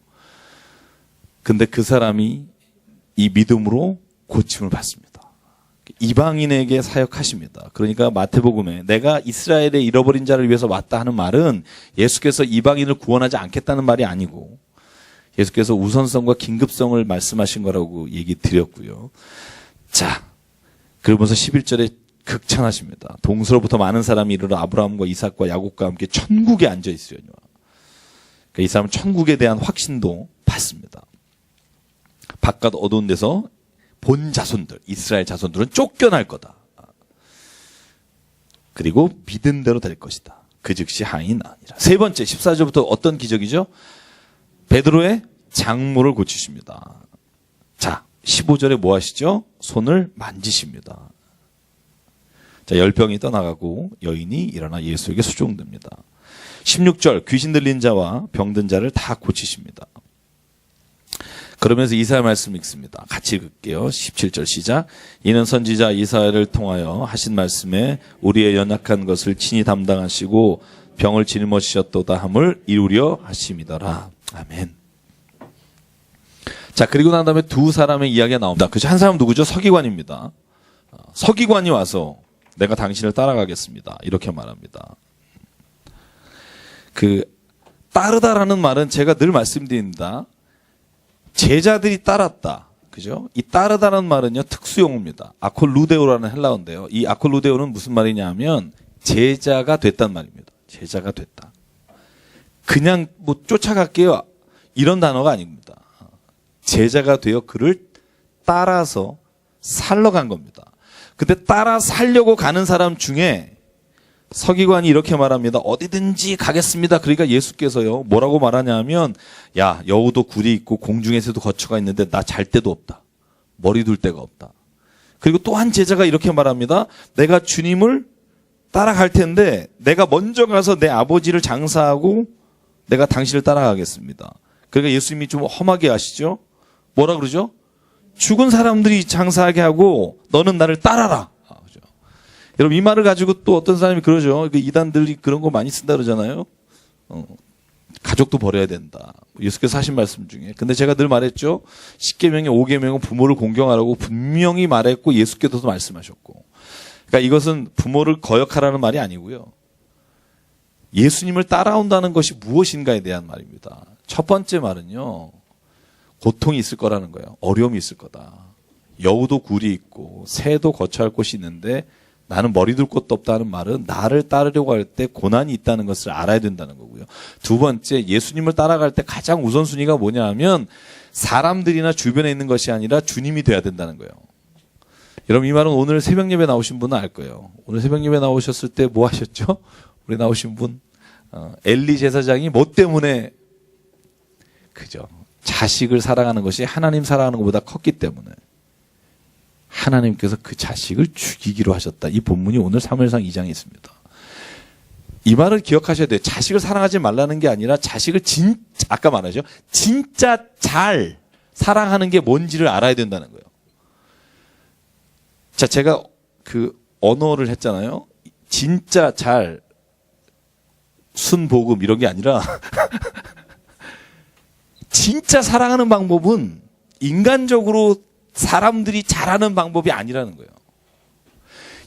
근데 그 사람이 이 믿음으로 고침을 받습니다. 이방인에게 사역하십니다. 그러니까 마태복음에 내가 이스라엘의 잃어버린 자를 위해서 왔다 하는 말은 예수께서 이방인을 구원하지 않겠다는 말이 아니고 예수께서 우선성과 긴급성을 말씀하신 거라고 얘기 드렸고요. 자, 그러면서 11절에 극찬하십니다. 동서로부터 많은 사람이 이르러 아브라함과 이삭과 야곱과 함께 천국에 앉아 있으려니와. 그러니까 이 사람은 천국에 대한 확신도 받습니다. 바깥 어두운 데서 본 자손들, 이스라엘 자손들은 쫓겨날 거다. 그리고 믿은 대로 될 것이다. 그 즉시 하인이 아니라. 세 번째, 14절부터 어떤 기적이죠? 베드로의 장모를 고치십니다. 자, 15절에 뭐 하시죠? 손을 만지십니다. 자, 열병이 떠나가고 여인이 일어나 예수에게 수종됩니다. 16절, 귀신 들린 자와 병든 자를 다 고치십니다. 그러면서 이사야 말씀 읽습니다. 같이 읽을게요. 17절 시작. 이는 선지자 이사야를 통하여 하신 말씀에 우리의 연약한 것을 친히 담당하시고 병을 짊어지셨도다 함을 이루려 하심이더라. 아멘. 자, 그리고 난 다음에 두 사람의 이야기가 나옵니다. 그죠? 한 사람 누구죠? 서기관입니다. 서기관이 와서 내가 당신을 따라가겠습니다. 이렇게 말합니다. 따르다라는 말은 제가 늘 말씀드립니다. 제자들이 따랐다. 그죠? 이 따르다는 말은요, 특수용어입니다. 아콜루데오라는 헬라어인데요. 이 아콜루데오는 무슨 말이냐 하면, 제자가 됐단 말입니다. 제자가 됐다. 그냥 쫓아갈게요. 이런 단어가 아닙니다. 제자가 되어 그를 따라서 살러 간 겁니다. 근데 따라 살려고 가는 사람 중에 서기관이 이렇게 말합니다. 어디든지 가겠습니다. 그러니까 예수께서요, 뭐라고 말하냐 하면, 야, 여우도 굴이 있고 공중에서도 거처가 있는데 나 잘 데도 없다. 머리 둘 데가 없다. 그리고 또 한 제자가 이렇게 말합니다. 내가 주님을 따라갈 텐데 내가 먼저 가서 내 아버지를 장사하고 내가 당신을 따라가겠습니다. 그러니까 예수님이 좀 험하게 하시죠. 뭐라 그러죠? 죽은 사람들이 장사하게 하고 너는 나를 따라라. 여러분, 이 말을 가지고 또 어떤 사람이 그러죠. 이단들이 그런 거 많이 쓴다 그러잖아요. 가족도 버려야 된다. 예수께서 하신 말씀 중에. 근데 제가 늘 말했죠. 10계명의 5계명은 부모를 공경하라고 분명히 말했고 예수께서도 말씀하셨고. 그러니까 이것은 부모를 거역하라는 말이 아니고요. 예수님을 따라온다는 것이 무엇인가에 대한 말입니다. 첫 번째 말은요. 고통이 있을 거라는 거예요. 어려움이 있을 거다. 여우도 굴이 있고 새도 거처할 곳이 있는데 나는 머리 둘 곳도 없다는 말은 나를 따르려고 할 때 고난이 있다는 것을 알아야 된다는 거고요. 두 번째, 예수님을 따라갈 때 가장 우선순위가 뭐냐 하면 사람들이나 주변에 있는 것이 아니라 주님이 돼야 된다는 거예요. 여러분, 이 말은 오늘 새벽 예배 나오신 분은 알 거예요. 오늘 새벽 예배 나오셨을 때 뭐 하셨죠? 우리 나오신 분, 엘리 제사장이 뭐 때문에, 그죠? 자식을 사랑하는 것이 하나님 사랑하는 것보다 컸기 때문에 하나님께서 그 자식을 죽이기로 하셨다. 이 본문이 오늘 사무엘상 2장에 있습니다. 이 말을 기억하셔야 돼요. 자식을 사랑하지 말라는 게 아니라 자식을 아까 말하죠. 진짜 잘 사랑하는 게 뭔지를 알아야 된다는 거예요. 자, 제가 그 언어를 했잖아요. 진짜 잘 순복음 이런 게 아니라 진짜 사랑하는 방법은 인간적으로 사람들이 잘하는 방법이 아니라는 거예요.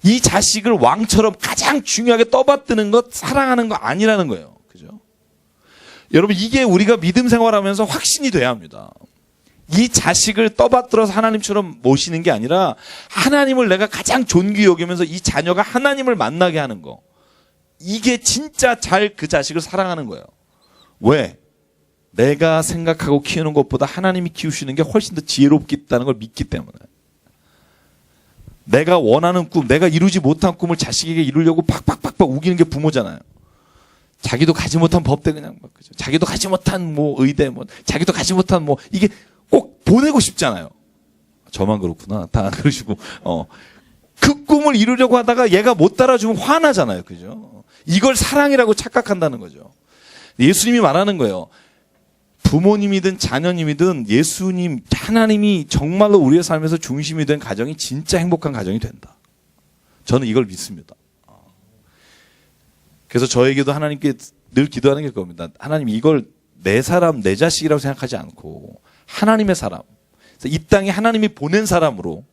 이 자식을 왕처럼 가장 중요하게 떠받드는 것, 사랑하는 거 아니라는 거예요. 그죠? 여러분, 이게 우리가 믿음 생활하면서 확신이 돼야 합니다. 이 자식을 떠받들어서 하나님처럼 모시는 게 아니라 하나님을 내가 가장 존귀히 여기면서 이 자녀가 하나님을 만나게 하는 거. 이게 진짜 잘 그 자식을 사랑하는 거예요. 왜? 내가 생각하고 키우는 것보다 하나님이 키우시는 게 훨씬 더 지혜롭겠다는 걸 믿기 때문에. 내가 원하는 꿈, 내가 이루지 못한 꿈을 자식에게 이루려고 팍팍팍팍 우기는 게 부모잖아요. 자기도 가지 못한 법대 그냥 막 그죠. 자기도 가지 못한 뭐 의대 뭐 자기도 가지 못한 뭐 이게 꼭 보내고 싶잖아요. 저만 그렇구나. 다 그러시고 그 꿈을 이루려고 하다가 얘가 못 따라주면 화나잖아요. 그죠? 이걸 사랑이라고 착각한다는 거죠. 예수님이 말하는 거예요. 부모님이든 자녀님이든 예수님, 하나님이 정말로 우리의 삶에서 중심이 된 가정이 진짜 행복한 가정이 된다. 저는 이걸 믿습니다. 그래서 저에게도 하나님께 늘 기도하는 게 그겁니다. 하나님, 이걸 내 사람, 내 자식이라고 생각하지 않고 하나님의 사람, 이 땅에 하나님이 보낸 사람으로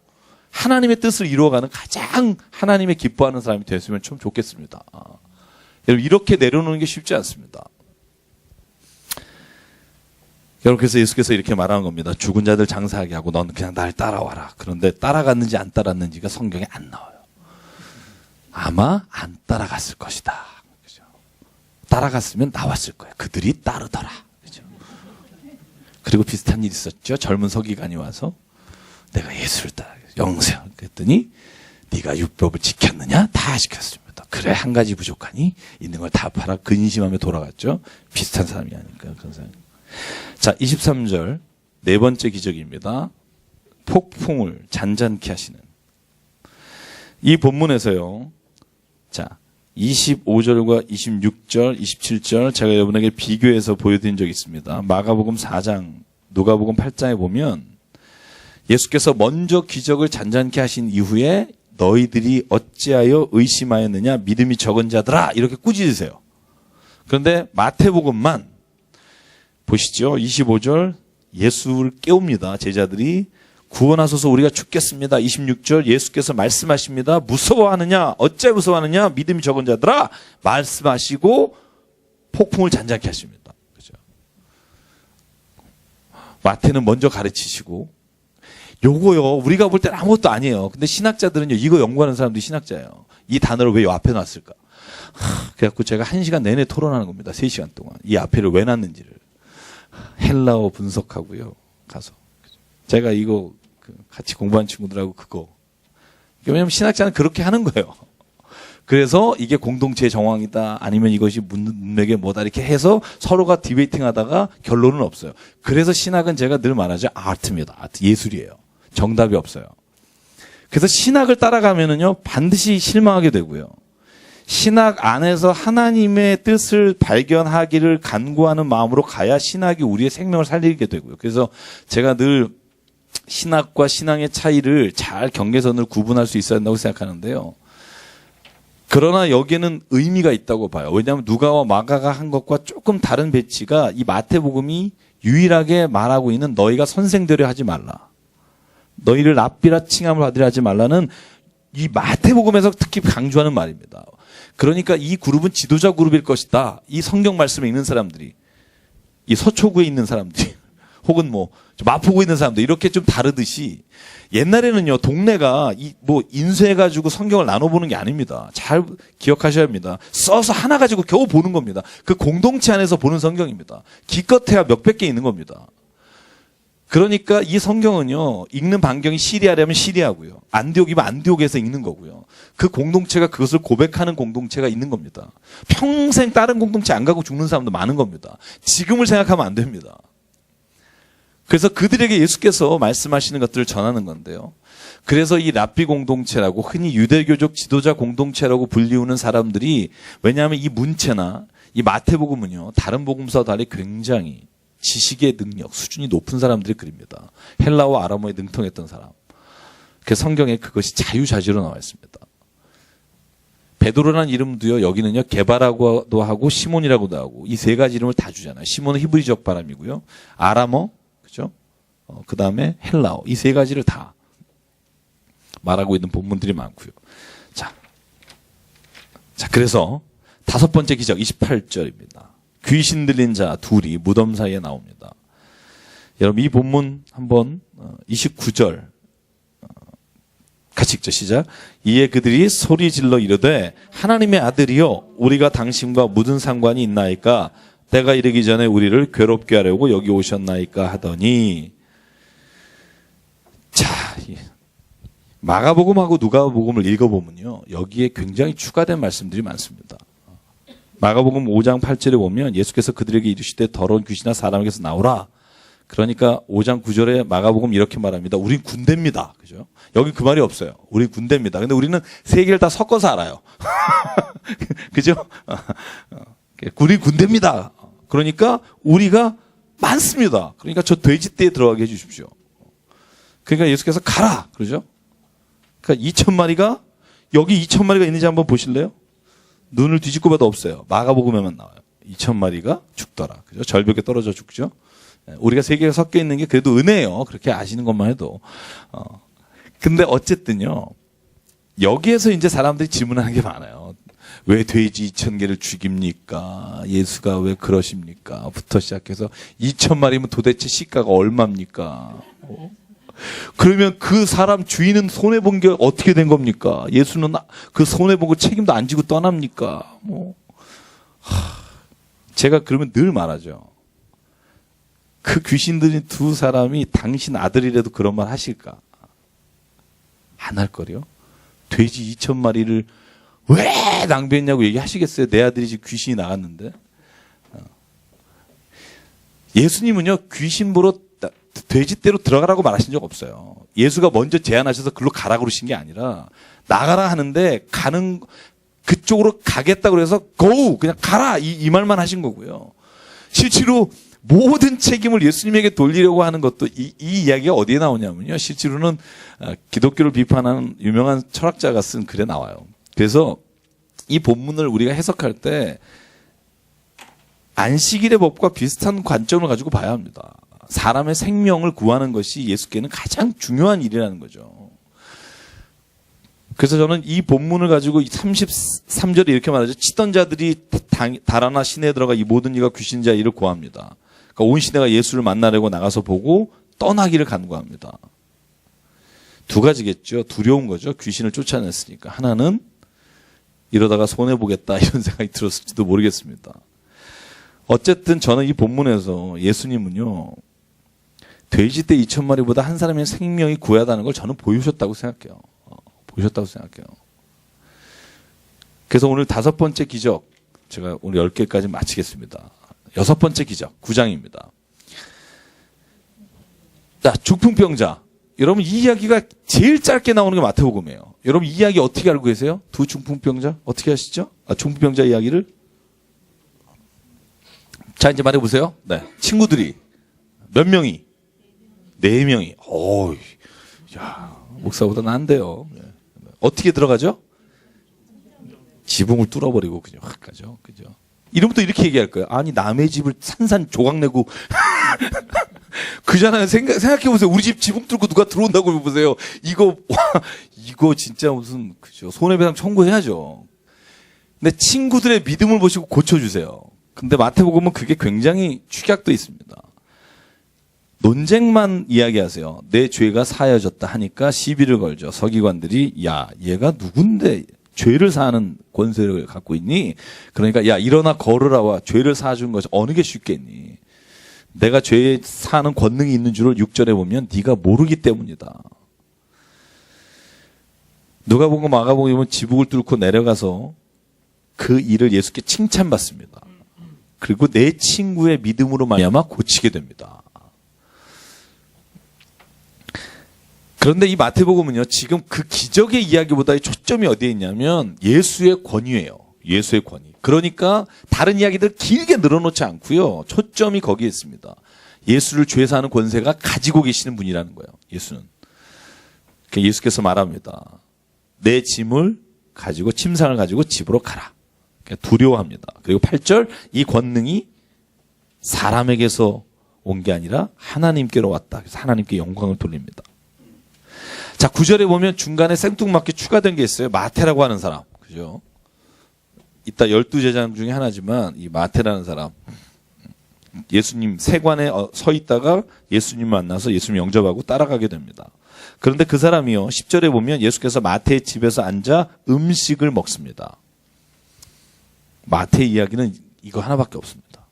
하나님의 뜻을 이루어가는 가장 하나님의 기뻐하는 사람이 됐으면 참 좋겠습니다. 여러분, 이렇게 내려놓는 게 쉽지 않습니다. 여러분, 그래서 예수께서 이렇게 말하는 겁니다. 죽은 자들 장사하게 하고 넌 그냥 날 따라와라. 그런데 따라갔는지 안 따랐는지가 성경에 안 나와요. 아마 안 따라갔을 것이다. 그죠? 따라갔으면 나왔을 거예요. 그들이 따르더라. 그죠? 그리고 비슷한 일이 있었죠. 젊은 서기관이 와서 내가 예수를 따라 영생 그랬더니 네가 율법을 지켰느냐? 다 지켰습니다. 그래, 한 가지 부족하니 있는 걸 다 팔아 근심하며 돌아갔죠. 비슷한 사람이 아닐까 그런 사람. 자, 23절 네 번째 기적입니다. 폭풍을 잔잔케 하시는. 이 본문에서요. 자, 25절과 26절, 27절 제가 여러분에게 비교해서 보여드린 적이 있습니다. 마가복음 4장, 누가복음 8장에 보면 예수께서 먼저 기적을 잔잔케 하신 이후에 너희들이 어찌하여 의심하였느냐 믿음이 적은 자들아 이렇게 꾸짖으세요. 그런데 마태복음만 보시죠. 25절 예수를 깨웁니다. 제자들이 구원하소서 우리가 죽겠습니다. 26절 예수께서 말씀하십니다. 무서워하느냐? 어째 무서워하느냐? 믿음이 적은 자들아 말씀하시고 폭풍을 잔잔케 하십니다. 그죠? 마태는 먼저 가르치시고 요거요. 우리가 볼 때는 아무것도 아니에요. 근데 신학자들은요. 이거 연구하는 사람들이 신학자예요. 이 단어를 왜 요 앞에 놨을까? 그래갖고 제가 1시간 내내 토론하는 겁니다. 3시간 동안. 이 앞에를 왜 놨는지를. 헬라어 분석하고요. 가서. 제가 이거 같이 공부한 친구들하고 그거. 왜냐면 신학자는 그렇게 하는 거예요. 그래서 이게 공동체의 정황이다. 아니면 이것이 문맥의 뭐다. 이렇게 해서 서로가 디베이팅 하다가 결론은 없어요. 그래서 신학은 제가 늘 말하죠. 아트입니다. 아트. 예술이에요. 정답이 없어요. 그래서 신학을 따라가면은요. 반드시 실망하게 되고요. 신학 안에서 하나님의 뜻을 발견하기를 간구하는 마음으로 가야 신학이 우리의 생명을 살리게 되고요. 그래서 제가 늘 신학과 신앙의 차이를 잘 경계선을 구분할 수 있어야 한다고 생각하는데요. 그러나 여기에는 의미가 있다고 봐요. 왜냐하면 누가와 마가가 한 것과 조금 다른 배치가 이 마태복음이 유일하게 말하고 있는 너희가 선생되려 하지 말라. 너희를 랍비라 칭함을 받으려 하지 말라는 이 마태복음에서 특히 강조하는 말입니다. 그러니까 이 그룹은 지도자 그룹일 것이다. 이 성경 말씀에 있는 사람들이, 이 서초구에 있는 사람들이, 혹은 뭐 마포구에 있는 사람들 이렇게 좀 다르듯이 옛날에는요 동네가 인쇄해가지고 성경을 나눠보는 게 아닙니다. 잘 기억하셔야 합니다. 써서 하나 가지고 겨우 보는 겁니다. 그 공동체 안에서 보는 성경입니다. 기껏해야 몇백 개 있는 겁니다. 그러니까 이 성경은요 읽는 반경이 시리아라면 시리아고요, 안디옥이면 안디옥에서 읽는 거고요. 그 공동체가 그것을 고백하는 공동체가 있는 겁니다. 평생 다른 공동체 안 가고 죽는 사람도 많은 겁니다. 지금을 생각하면 안 됩니다. 그래서 그들에게 예수께서 말씀하시는 것들을 전하는 건데요. 그래서 이 랍비 공동체라고 흔히 유대교적 지도자 공동체라고 불리우는 사람들이, 왜냐하면 이 문체나 이 마태복음은요 다른 복음서와 달리 굉장히 지식의 능력, 수준이 높은 사람들이 그립니다. 헬라어 아람어에 능통했던 사람. 그 성경에 그것이 자유자재로 나와 있습니다. 베드로라는 이름도요 여기는요 게바라고도 하고 시몬이라고도 하고 이 세 가지 이름을 다 주잖아요. 시몬은 히브리적 발음이고요, 아람어, 그죠? 그 다음에 헬라어, 이 세 가지를 다 말하고 있는 본문들이 많고요. 자, 그래서 다섯 번째 기적 28절입니다. 귀신 들린 자 둘이 무덤 사이에 나옵니다. 여러분 이 본문 한번 29절 같이 읽죠. 시작. 이에 그들이 소리 질러 이르되 하나님의 아들이여 우리가 당신과 무슨 상관이 있나이까? 때가 이르기 전에 우리를 괴롭게 하려고 여기 오셨나이까 하더니. 자, 마가복음하고 누가복음을 읽어보면요 여기에 굉장히 추가된 말씀들이 많습니다. 마가복음 5장 8절에 보면 예수께서 그들에게 이르시되 더러운 귀신아 사람에게서 나오라. 그러니까 5장 9절에 마가복음 이렇게 말합니다. 우린 군대입니다. 그죠? 여기 그 말이 없어요. 우리 군대입니다. 근데 우리는 세 개를 다 섞어서 알아요. 그죠? 우리 군대입니다. 그러니까 우리가 많습니다. 그러니까 저 돼지떼에 들어가게 해주십시오. 그러니까 예수께서 가라. 그러죠? 그러니까 2,000마리가, 여기 2,000마리가 있는지 한번 보실래요? 눈을 뒤집고 봐도 없어요. 마가복음에만 나와요. 2,000마리가 죽더라. 그죠? 절벽에 떨어져 죽죠? 우리가 세 개가 섞여 있는 게 그래도 은혜예요. 그렇게 아시는 것만 해도. 근데 어쨌든요. 여기에서 이제 사람들이 질문하는 게 많아요. 왜 돼지 2,000개를 죽입니까? 예수가 왜 그러십니까? 부터 시작해서 2,000마리면 도대체 시가가 얼마입니까? 그러면 그 사람 주인은 손해본 게 어떻게 된 겁니까? 예수는 그 손해본 거 책임도 안 지고 떠납니까? 제가 그러면 늘 말하죠. 그 귀신 들린 두 사람이 당신 아들이라도 그런 말 하실까? 안 할 거요. 돼지 2,000마리를 왜 낭비했냐고 얘기하시겠어요? 내 아들이 지금 귀신이 나갔는데. 예수님은요 귀신 보러 돼지떼로 들어가라고 말하신 적 없어요. 예수가 먼저 제안하셔서 글로 가라 그러신 게 아니라 나가라 하는데 가는 그쪽으로 가겠다 그래서 go 그냥 가라 이 말만 하신 거고요. 실제로 모든 책임을 예수님에게 돌리려고 하는 것도 이 이야기가 어디에 나오냐면요. 실제로는 기독교를 비판하는 유명한 철학자가 쓴 글에 나와요. 그래서 이 본문을 우리가 해석할 때 안식일의 법과 비슷한 관점을 가지고 봐야 합니다. 사람의 생명을 구하는 것이 예수께는 가장 중요한 일이라는 거죠. 그래서 저는 이 본문을 가지고 33절에 이렇게 말하죠. 치던 자들이 달아나 시내에 들어가 이 모든 이가 귀신자 이를 고합니다. 그러니까 온 시내가 예수를 만나려고 나가서 보고 떠나기를 간구합니다. 두 가지겠죠. 두려운 거죠. 귀신을 쫓아냈으니까. 하나는 이러다가 손해보겠다 이런 생각이 들었을지도 모르겠습니다. 어쨌든 저는 이 본문에서 예수님은요. 돼지떼 2,000마리보다 한 사람의 생명이 구하다는 걸 저는 보여주셨다고 생각해요. 보여주셨다고 생각해요. 그래서 오늘 다섯 번째 기적, 제가 오늘 10개까지 마치겠습니다. 여섯 번째 기적, 9장입니다. 자, 중풍병자. 여러분 이 이야기가 제일 짧게 나오는 게 마태복음이에요. 여러분 이 이야기 어떻게 알고 계세요? 두 중풍병자? 어떻게 아시죠? 중풍병자 이야기를? 자, 이제 말해보세요. 네. 친구들이 몇 명이? 4명이. 어이, 야, 목사보다 난데요. 어떻게 들어가죠? 지붕을 뚫어버리고 그냥 확 가죠. 그죠? 이러면 또 이렇게 얘기할 거예요. 아니, 남의 집을 산산 조각 내고 그잖아요. 생각해보세요. 우리 집 지붕 뚫고 누가 들어온다고 보세요. 이거, 이거 진짜 무슨, 그죠. 손해배상 청구해야죠. 근데 친구들의 믿음을 보시고 고쳐주세요. 근데 마태복음은 그게 굉장히 축약도 있습니다. 논쟁만 이야기하세요. 내 죄가 사여졌다 하니까 시비를 걸죠. 서기관들이 야 얘가 누군데 죄를 사하는 권세를 갖고 있니? 그러니까 야 일어나 걸으라와 죄를 사준 것이 어느 게 쉽겠니? 내가 죄에 사는 권능이 있는 줄을 6절에 보면 네가 모르기 때문이다. 누가복음 마가복음 보면 지붕을 뚫고 내려가서 그 일을 예수께 칭찬받습니다. 그리고 내 친구의 믿음으로 말미암아 고치게 됩니다. 그런데 이 마태복음은요, 지금 그 기적의 이야기보다 초점이 어디에 있냐면 예수의 권위예요. 예수의 권위. 그러니까 다른 이야기들 길게 늘어놓지 않고요. 초점이 거기에 있습니다. 예수를 죄 사는 권세가 가지고 계시는 분이라는 거예요. 예수는. 그러니까 예수께서 말합니다. 내 짐을 가지고 침상을 가지고 집으로 가라. 그러니까 두려워합니다. 그리고 8절 이 권능이 사람에게서 온 게 아니라 하나님께로 왔다. 그래서 하나님께 영광을 돌립니다. 자, 9절에 보면 중간에 생뚱맞게 추가된 게 있어요. 마태라고 하는 사람. 그죠? 이따 12제자 중에 하나지만 이 마태라는 사람. 예수님 세관에 서 있다가 예수님 만나서 예수님 영접하고 따라가게 됩니다. 그런데 그 사람이요. 10절에 보면 예수께서 마태의 집에서 앉아 음식을 먹습니다. 마태의 이야기는 이거 하나밖에 없습니다.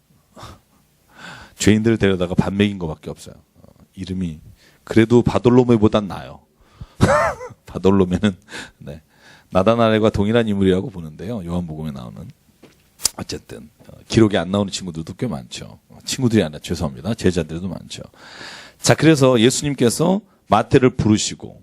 죄인들을 데려다가 밥 먹인 거밖에 없어요. 이름이 그래도 바돌로메보단 나아요. 바돌로메는 네. 나다나엘과 동일한 인물이라고 보는데요. 요한복음에 나오는. 어쨌든 기록에 안 나오는 친구들도 꽤 많죠. 친구들이 아니라 죄송합니다. 제자들도 많죠. 자, 그래서 예수님께서 마태를 부르시고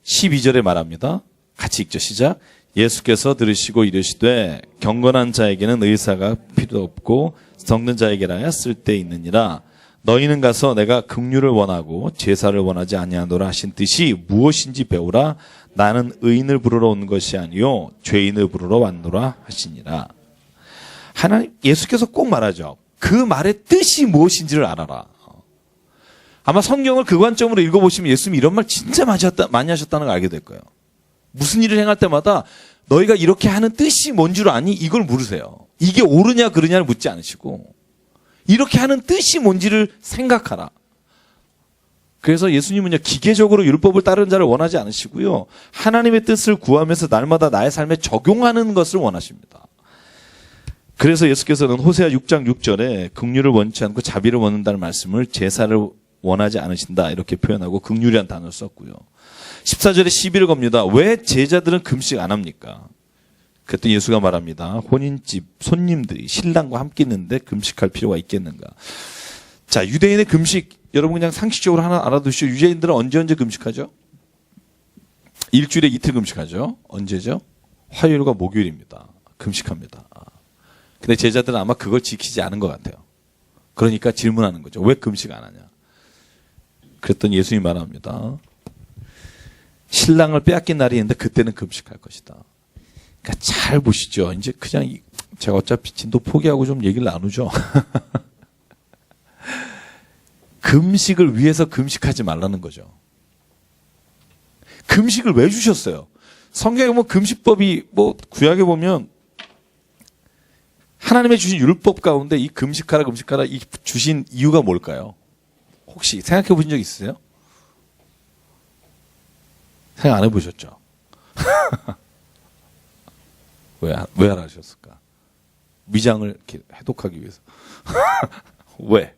12절에 말합니다. 같이 읽죠. 시작. 예수께서 들으시고 이르시되 경건한 자에게는 의사가 필요 없고 썩는 자에게라야 쓸데 있느니라. 너희는 가서 내가 긍휼을 원하고 제사를 원하지 아니하노라 하신 뜻이 무엇인지 배우라. 나는 의인을 부르러 온 것이 아니요 죄인을 부르러 왔노라 하시니라. 하나님 예수께서 꼭 말하죠. 그 말의 뜻이 무엇인지를 알아라. 아마 성경을 그 관점으로 읽어보시면 예수님이 이런 말 진짜 많이 하셨다는 걸 알게 될 거예요. 무슨 일을 행할 때마다 너희가 이렇게 하는 뜻이 뭔 줄 아니? 이걸 물으세요. 이게 옳으냐 그르냐를 묻지 않으시고 이렇게 하는 뜻이 뭔지를 생각하라. 그래서 예수님은요, 기계적으로 율법을 따르는 자를 원하지 않으시고요. 하나님의 뜻을 구하면서 날마다 나의 삶에 적용하는 것을 원하십니다. 그래서 예수께서는 호세아 6장 6절에 긍휼을 원치 않고 자비를 원한다는 말씀을 제사를 원하지 않으신다 이렇게 표현하고 긍휼이란 단어를 썼고요. 14절에 시비를 겁니다. 왜 제자들은 금식 안 합니까? 그랬더니 예수가 말합니다. 혼인집 손님들이 신랑과 함께 있는데 금식할 필요가 있겠는가? 자, 유대인의 금식 여러분 그냥 상식적으로 하나 알아두시죠. 유대인들은 언제 금식하죠? 일주일에 이틀 금식하죠. 언제죠? 화요일과 목요일입니다. 금식합니다. 근데 제자들은 아마 그걸 지키지 않은 것 같아요. 그러니까 질문하는 거죠. 왜 금식 안 하냐? 그랬더니 예수님이 말합니다. 신랑을 빼앗긴 날이 있는데 그때는 금식할 것이다. 그러니까 잘 보시죠. 이제 그냥 제가 어차피 진도 포기하고 좀 얘기를 나누죠. 금식을 위해서 금식하지 말라는 거죠. 금식을 왜 주셨어요? 성경에 보면 금식법이 구약에 보면 하나님의 주신 율법 가운데 이 금식하라 이 주신 이유가 뭘까요? 혹시 생각해 보신 적 있으세요? 생각 안 해보셨죠? 왜 안 하셨을까? 위장을 이렇게 해독하기 위해서. 왜?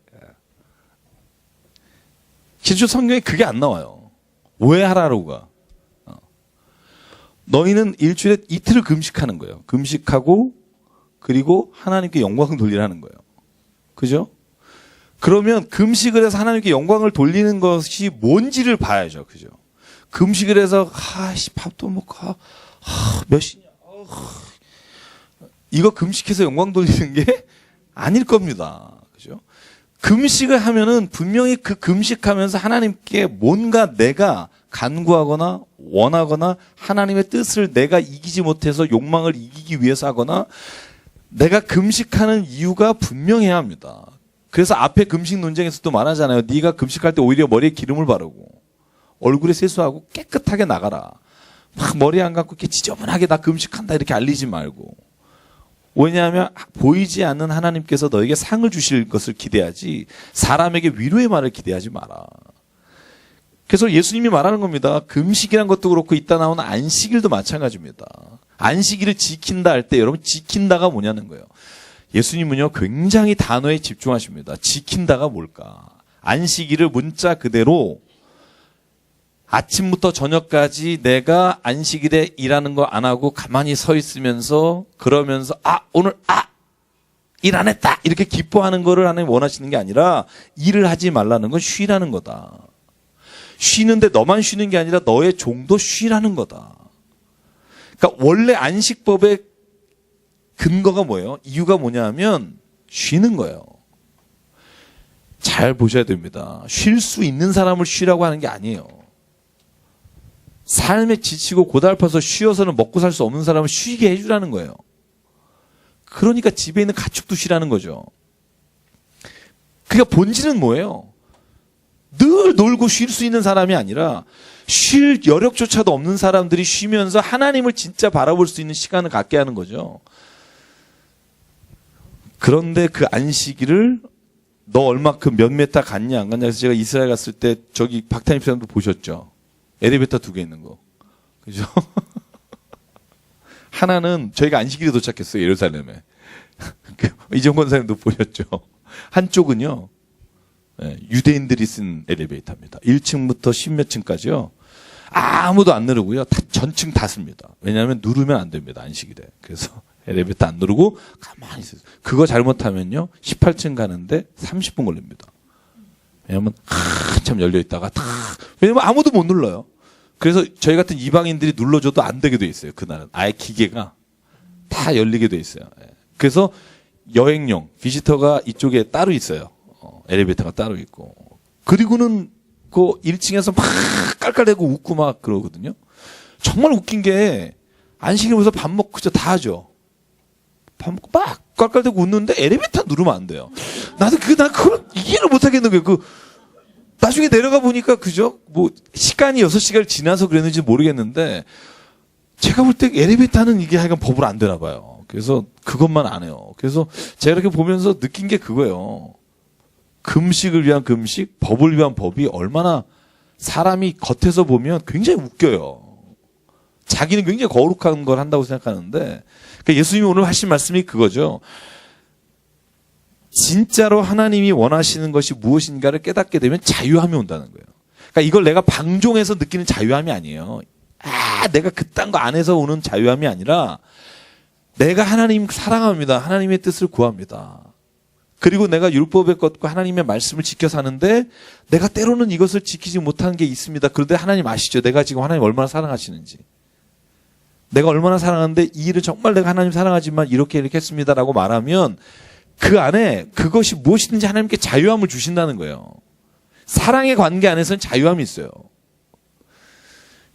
실제 성경에 그게 안 나와요. 왜 하라고가? 너희는 일주일에 이틀을 금식하는 거예요. 금식하고 그리고 하나님께 영광을 돌리라는 거예요. 그죠? 그러면 금식을 해서 하나님께 영광을 돌리는 것이 뭔지를 봐야죠. 그죠? 금식을 해서 밥도 먹고 몇 시냐? 이거 금식해서 영광 돌리는 게 아닐 겁니다. 그죠? 금식을 하면은 분명히 그 금식하면서 하나님께 뭔가 내가 간구하거나 원하거나 하나님의 뜻을 내가 이기지 못해서 욕망을 이기기 위해서 하거나 내가 금식하는 이유가 분명해야 합니다. 그래서 앞에 금식 논쟁에서도 말하잖아요. 네가 금식할 때 오히려 머리에 기름을 바르고 얼굴에 세수하고 깨끗하게 나가라. 막 머리 안 감고 이렇게 지저분하게 나 금식한다 이렇게 알리지 말고. 왜냐하면 보이지 않는 하나님께서 너에게 상을 주실 것을 기대하지 사람에게 위로의 말을 기대하지 마라. 그래서 예수님이 말하는 겁니다. 금식이란 것도 그렇고 이따 나오는 안식일도 마찬가지입니다. 안식일을 지킨다 할 때 여러분 지킨다가 뭐냐는 거예요. 예수님은요 굉장히 단어에 집중하십니다. 지킨다가 뭘까? 안식일을 문자 그대로 아침부터 저녁까지 내가 안식일에 일하는 거 안 하고 가만히 서 있으면서 그러면서 오늘 일 안 했다 이렇게 기뻐하는 거를 하나님 원하시는 게 아니라 일을 하지 말라는 건 쉬라는 거다. 쉬는데 너만 쉬는 게 아니라 너의 종도 쉬라는 거다. 그러니까 원래 안식법의 근거가 뭐예요? 이유가 뭐냐 하면 쉬는 거예요. 잘 보셔야 됩니다. 쉴 수 있는 사람을 쉬라고 하는 게 아니에요. 삶에 지치고 고달파서 쉬어서는 먹고 살 수 없는 사람을 쉬게 해주라는 거예요. 그러니까 집에 있는 가축도 쉬라는 거죠. 그러니까 본질은 뭐예요? 늘 놀고 쉴 수 있는 사람이 아니라 쉴 여력조차도 없는 사람들이 쉬면서 하나님을 진짜 바라볼 수 있는 시간을 갖게 하는 거죠. 그런데 그 안식일을 너 얼마큼 몇 메타 갔냐 안 갔냐 해서 제가 이스라엘 갔을 때 저기 박탄입 사람도 보셨죠. 엘리베이터 2개 있는 거. 그죠? 하나는 저희가 안식일에 도착했어요. 예루살렘에. 이정권 사람도 보셨죠. 한쪽은요. 유대인들이 쓴 엘리베이터입니다. 1층부터 10몇 층까지요. 아무도 안 누르고요. 전층 다 씁니다. 왜냐하면 누르면 안 됩니다. 안식일에. 그래서 엘리베이터 안 누르고 가만히 있어요. 그거 잘못하면요. 18층 가는데 30분 걸립니다. 왜냐하면 한참 열려있다가 왜냐면 아무도 못 눌러요. 그래서 저희 같은 이방인들이 눌러줘도 안 되게 돼 있어요. 그날은. 아예 기계가 다 열리게 돼 있어요. 그래서 여행용, 비지터가 이쪽에 따로 있어요. 엘리베이터가 따로 있고. 그리고는 그 1층에서 막 깔깔대고 웃고 막 그러거든요. 정말 웃긴 게 안식일 오면서 밥 먹고 그저 다 하죠. 밥 먹고 막 깔깔대고 웃는데 엘리베이터 누르면 안 돼요. 난 그걸 이해를 못 하겠는 거예요. 나중에 내려가 보니까 그죠? 시간이 6시간을 지나서 그랬는지 모르겠는데 제가 볼 때 엘리베이터는 이게 하여간 법으로 안 되나 봐요. 그래서 그것만 안 해요. 그래서 제가 이렇게 보면서 느낀 게 그거예요. 금식을 위한 금식, 법을 위한 법이 얼마나 사람이 겉에서 보면 굉장히 웃겨요. 자기는 굉장히 거룩한 걸 한다고 생각하는데 그러니까 예수님이 오늘 하신 말씀이 그거죠. 진짜로 하나님이 원하시는 것이 무엇인가를 깨닫게 되면 자유함이 온다는 거예요. 그러니까 이걸 내가 방종해서 느끼는 자유함이 아니에요. 내가 그딴 거 안 해서 오는 자유함이 아니라 내가 하나님 사랑합니다. 하나님의 뜻을 구합니다. 그리고 내가 율법의 것과 하나님의 말씀을 지켜 사는데 내가 때로는 이것을 지키지 못하는 게 있습니다. 그런데 하나님 아시죠? 내가 지금 하나님 얼마나 사랑하시는지. 내가 얼마나 사랑하는데 이 일을 정말 내가 하나님 사랑하지만 이렇게 했습니다라고 말하면 그 안에 그것이 무엇이든지 하나님께 자유함을 주신다는 거예요. 사랑의 관계 안에서는 자유함이 있어요.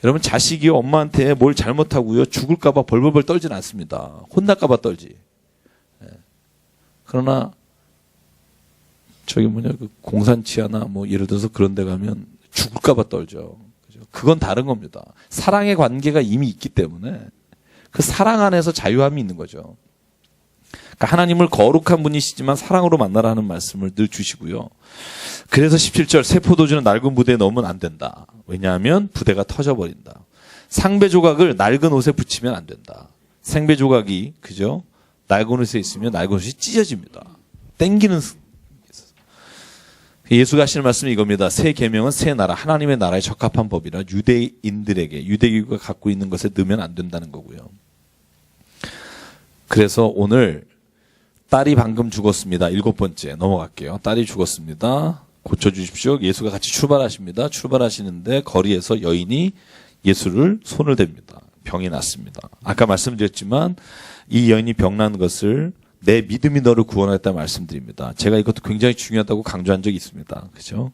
여러분 자식이 엄마한테 뭘 잘못하고요. 죽을까 봐 벌벌벌 떨진 않습니다. 혼날까 봐 떨지. 그러나 그 공산치아나 예를 들어서 그런 데 가면 죽을까 봐 떨죠. 그건 다른 겁니다. 사랑의 관계가 이미 있기 때문에 그 사랑 안에서 자유함이 있는 거죠. 그러니까 하나님을 거룩한 분이시지만 사랑으로 만나라는 말씀을 늘 주시고요. 그래서 17절 새 포도주는 낡은 부대에 넣으면 안 된다. 왜냐하면 부대가 터져버린다. 상배 조각을 낡은 옷에 붙이면 안 된다. 생배 조각이 그죠? 낡은 옷에 있으면 낡은 옷이 찢어집니다. 땡기는 예수가 하시는 말씀이 이겁니다. 새 계명은 새 나라, 하나님의 나라에 적합한 법이라 유대인들에게 유대교가 갖고 있는 것에 넣으면 안 된다는 거고요. 그래서 오늘 딸이 방금 죽었습니다. 7번째 넘어갈게요. 딸이 죽었습니다. 고쳐주십시오. 예수가 같이 출발하십니다. 출발하시는데 거리에서 여인이 예수를 손을 댑니다. 병이 났습니다. 아까 말씀드렸지만 이 여인이 병난 것을 내 믿음이 너를 구원했다 말씀드립니다. 제가 이것도 굉장히 중요하다고 강조한 적이 있습니다. 그죠?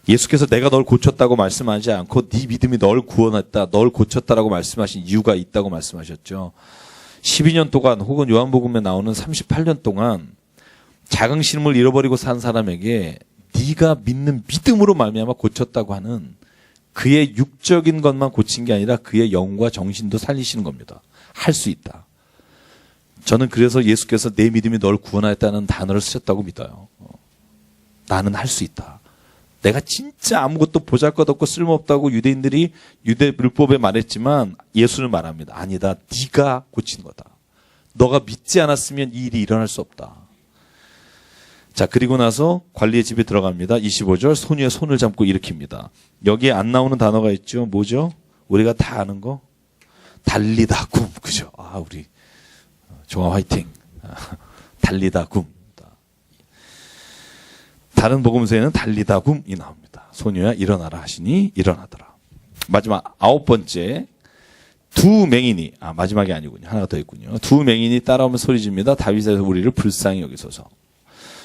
예수께서 내가 널 고쳤다고 말씀하지 않고 네 믿음이 널 구원했다, 널 고쳤다라고 말씀하신 이유가 있다고 말씀하셨죠. 12년 동안 혹은 요한복음에 나오는 38년 동안 자긍심을 잃어버리고 산 사람에게 네가 믿는 믿음으로 말미암아 고쳤다고 하는 그의 육적인 것만 고친 게 아니라 그의 영과 정신도 살리시는 겁니다. 할 수 있다. 저는 그래서 예수께서 내 믿음이 널 구원하였다는 단어를 쓰셨다고 믿어요. 나는 할 수 있다. 내가 진짜 아무것도 보잘것없고 쓸모없다고 유대인들이 유대 율법에 말했지만 예수는 말합니다. 아니다. 네가 고치는 거다. 너가 믿지 않았으면 이 일이 일어날 수 없다. 자, 그리고 나서 관리의 집에 들어갑니다. 25절 소녀의 손을 잡고 일으킵니다. 여기에 안 나오는 단어가 있죠. 뭐죠? 우리가 다 아는 거? 달리다 굼. 그죠? 우리 종아 화이팅. 달리다 굼. 다른 복음서에는 달리다 굼이 나옵니다. 소녀야 일어나라 하시니 일어나더라. 마지막 9번째 두 맹인이 마지막이 아니군요. 하나가 더 있군요. 두 맹인이 따라오면 소리집니다. 다윗의 우리를 불쌍히 여기소서.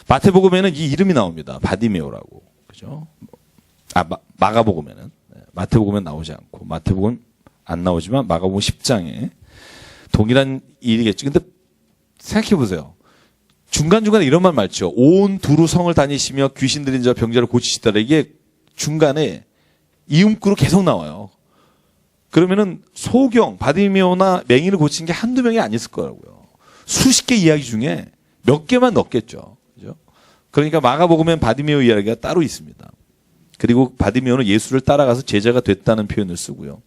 마태복음에는 이 이름이 나옵니다. 바디메오라고. 그죠? 마가복음에는. 마태복음엔 나오지 않고 마태복음 안 나오지만 마가복음 10장에 동일한 일이겠죠. 근데 생각해 보세요. 중간중간에 이런 말 많죠. 온 두루 성을 다니시며 귀신 들린 자 병자를 고치시더라. 이게 중간에 이음구로 계속 나와요. 그러면은 소경, 바디메오나 맹인을 고친 게 한두 명이 아니었을 거라고요. 수십 개 이야기 중에 몇 개만 넣겠죠. 그죠? 그러니까 마가복음엔 바디메오 이야기가 따로 있습니다. 그리고 바디메오는 예수를 따라가서 제자가 됐다는 표현을 쓰고요.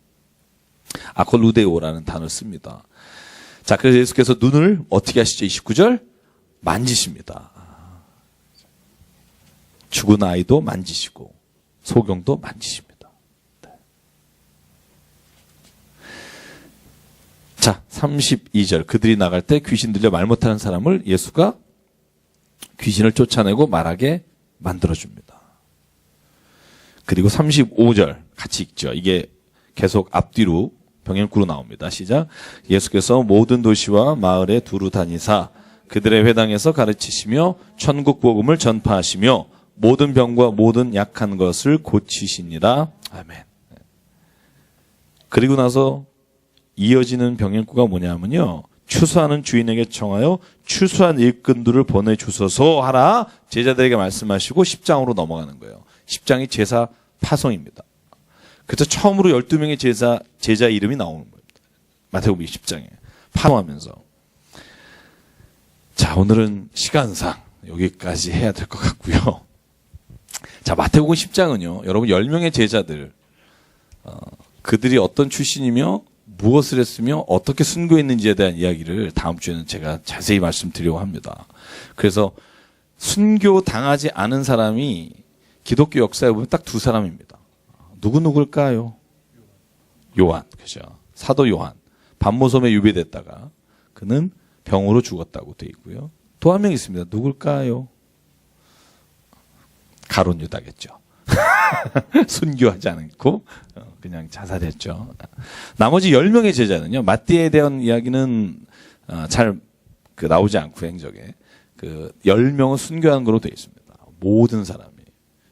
아콜루데오라는 단어를 씁니다. 자, 그래서 예수께서 눈을 어떻게 하시죠? 29절 만지십니다. 죽은 아이도 만지시고 소경도 만지십니다. 네. 자, 32절 그들이 나갈 때 귀신 들려 말 못하는 사람을 예수가 귀신을 쫓아내고 말하게 만들어줍니다. 그리고 35절 같이 읽죠. 이게 계속 앞뒤로 병행구로 나옵니다. 시작. 예수께서 모든 도시와 마을에 두루 다니사 그들의 회당에서 가르치시며 천국 복음을 전파하시며 모든 병과 모든 약한 것을 고치시니라. 아멘. 그리고 나서 이어지는 병행구가 뭐냐면요. 추수하는 주인에게 청하여 추수한 일꾼들을 보내주소서 하라 제자들에게 말씀하시고 10장으로 넘어가는 거예요. 10장이 제사 파송입니다. 그래서 처음으로 12명의 제자 이름이 나오는 겁니다. 마태복음 10장에 파송하면서. 자, 오늘은 시간상 여기까지 해야 될 것 같고요. 자, 마태복음 10장은요. 여러분 10명의 제자들 그들이 어떤 출신이며 무엇을 했으며 어떻게 순교했는지에 대한 이야기를 다음 주에는 제가 자세히 말씀드리려고 합니다. 그래서 순교 당하지 않은 사람이 기독교 역사에 보면 딱 두 사람입니다. 누굴까요? 요한. 그죠? 사도 요한. 반모섬에 유배됐다가 그는 병으로 죽었다고 되어 있고요. 또 한 명 있습니다. 누굴까요? 가룟 유다겠죠. 순교하지 않고 그냥 자살했죠. 나머지 10명의 제자는요. 마띠에 대한 이야기는 잘 나오지 않고 행적에 10명은 순교한 거로 되어 있습니다. 모든 사람이.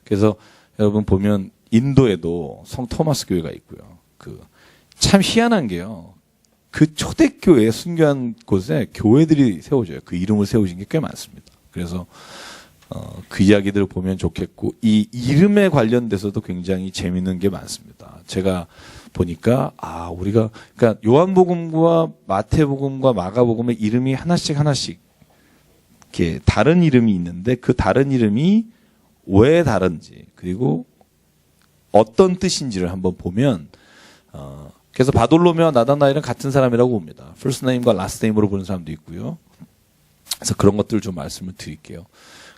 그래서 여러분 보면 인도에도 성 토마스 교회가 있고요. 참 희한한 게요. 그 초대교회 순교한 곳에 교회들이 세워져요. 그 이름을 세우신 게 꽤 많습니다. 그래서 그 이야기들을 보면 좋겠고 이 이름에 관련돼서도 굉장히 재미있는 게 많습니다. 제가 보니까 우리가 그러니까 요한복음과 마태복음과 마가복음의 이름이 하나씩 이렇게 다른 이름이 있는데 그 다른 이름이 왜 다른지 그리고 어떤 뜻인지를 한번 보면 그래서 바돌로메와 나다나엘은 같은 사람이라고 봅니다. first name과 last name으로 보는 사람도 있고요. 그래서 그런 것들을 좀 말씀을 드릴게요.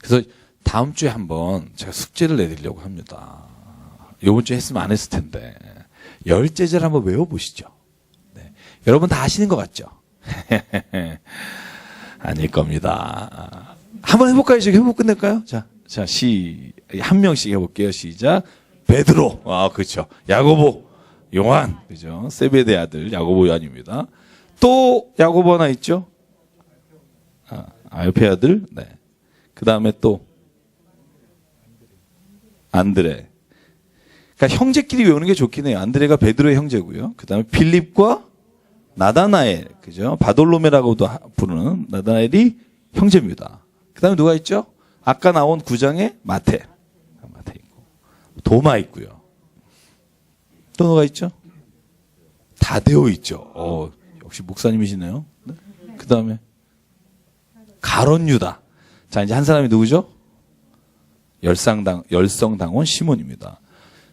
그래서 다음 주에 한번 제가 숙제를 내드리려고 합니다. 이번 주에 했으면 안 했을 텐데 10제제를 한번 외워보시죠. 네. 여러분 다 아시는 것 같죠? 아닐 겁니다. 한번 해볼까요? 지금 해보고 끝낼까요? 자, 한 명씩 해볼게요. 시작. 베드로. 그렇죠. 야고보, 요한. 그죠? 세베대 아들 야고보 요한입니다. 또 야고보 하나 있죠? 옆에 아들. 네. 그 다음에 또 안드레. 그러니까 형제끼리 외우는 게 좋긴 해요. 안드레가 베드로의 형제고요. 그 다음에 필립과 나다나엘, 그죠? 바돌로메라고도 부르는 나다나엘이 형제입니다. 그 다음에 누가 있죠? 아까 나온 9장에 마태 있고, 도마 있고요. 또 누가 있죠? 다데오 있죠. 역시 목사님이시네요. 네? 그 다음에 가룟 유다. 자, 이제 한 사람이 누구죠? 열성당원 시몬입니다.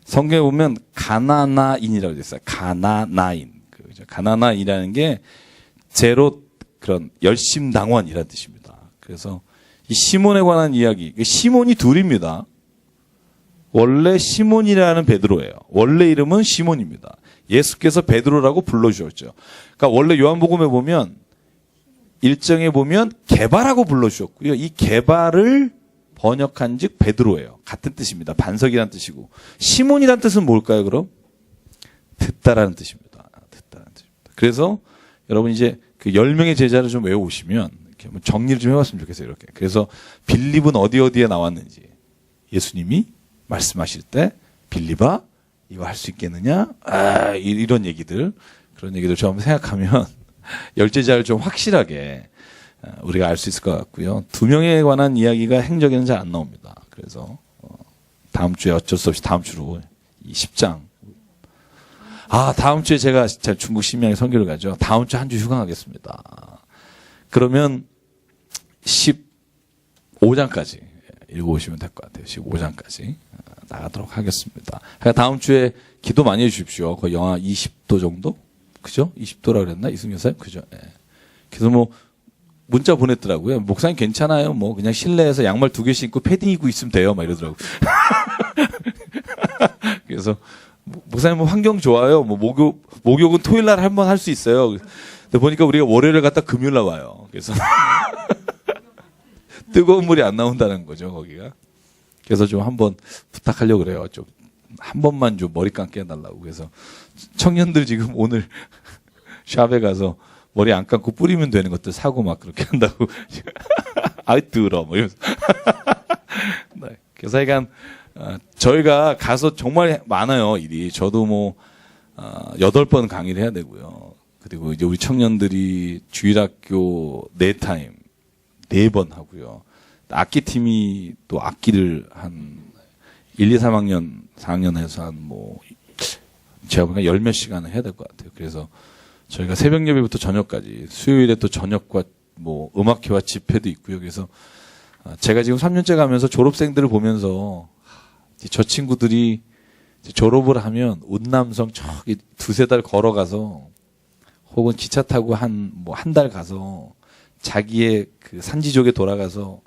성경에 보면 가나나인이라고 되어 있어요. 가나나인. 가나나인이라는 게 제로 그런 열심당원이라는 뜻입니다. 그래서 이 시몬에 관한 이야기, 시몬이 둘입니다. 원래 시몬이라는 베드로예요. 원래 이름은 시몬입니다. 예수께서 베드로라고 불러주셨죠. 그러니까 원래 요한복음에 보면 일정에 보면 게바라고 불러주셨고요. 이 게바를 번역한즉 베드로예요. 같은 뜻입니다. 반석이라는 뜻이고, 시몬이라는 뜻은 뭘까요? 그럼 듣다라는 뜻입니다. 듣다라는 뜻입니다. 그래서 여러분 이제 그 10명의 제자를 좀 외워오시면 이렇게 한번 정리를 좀 해봤으면 좋겠어요. 이렇게. 그래서 빌립은 어디에 나왔는지 예수님이 말씀하실 때 빌립아 이거 할 수 있겠느냐? 이런 얘기들, 그런 얘기들 좀 한번 생각하면 열제자를 좀 확실하게 우리가 알 수 있을 것 같고요. 2명에 관한 이야기가 행적에는 잘 안 나옵니다. 그래서 다음 주에 어쩔 수 없이 다음 주로 이 10장. 다음 주에 제가 중국 심양에 선교를 가죠. 다음 주 한 주 휴강 하겠습니다. 그러면 15장까지 읽어오시면 될 것 같아요. 15장까지 나가도록 하겠습니다. 다음 주에 기도 많이 해주십시오. 거의 영하 20도 정도? 그죠? 20도라 그랬나? 이승 여사님? 그죠? 네. 그래서 뭐 문자 보냈더라고요. 목사님 괜찮아요. 뭐 그냥 실내에서 양말 2개 신고 패딩 입고 있으면 돼요. 막 이러더라고요. 그래서 목사님 뭐 환경 좋아요. 뭐 목욕은 토요일 날 한 번 할 수 있어요. 근데 보니까 우리가 월요일에 갔다 금요일 날 와요. 그래서 뜨거운 물이 안 나온다는 거죠, 거기가. 그래서 좀 한번 부탁하려고 그래요. 좀 한 번만 좀 머리 감게 해달라고. 그래서 청년들 지금 오늘 샵에 가서 머리 안 감고 뿌리면 되는 것들 사고 막 그렇게 한다고. 아이, 더러 뭐 이러면서. 네. 그래서 하여간, 저희가 가서 정말 많아요, 일이. 저도 뭐, 8번 강의를 해야 되고요. 그리고 이제 우리 청년들이 주일학교 4타임, 4번 하고요. 악기팀이 또 악기를 한 1, 2, 3학년, 4학년에서 한 뭐, 제가 보니까 10몇 시간을 해야 될 것 같아요. 그래서 저희가 새벽 예배부터 저녁까지, 수요일에 또 저녁과 뭐, 음악회와 집회도 있고요. 그래서 제가 지금 3년째 가면서 졸업생들을 보면서 저 친구들이 졸업을 하면 운남성 저기 2-3달 걸어가서 혹은 기차 타고 한 달 가서 자기의 그 산지족에 돌아가서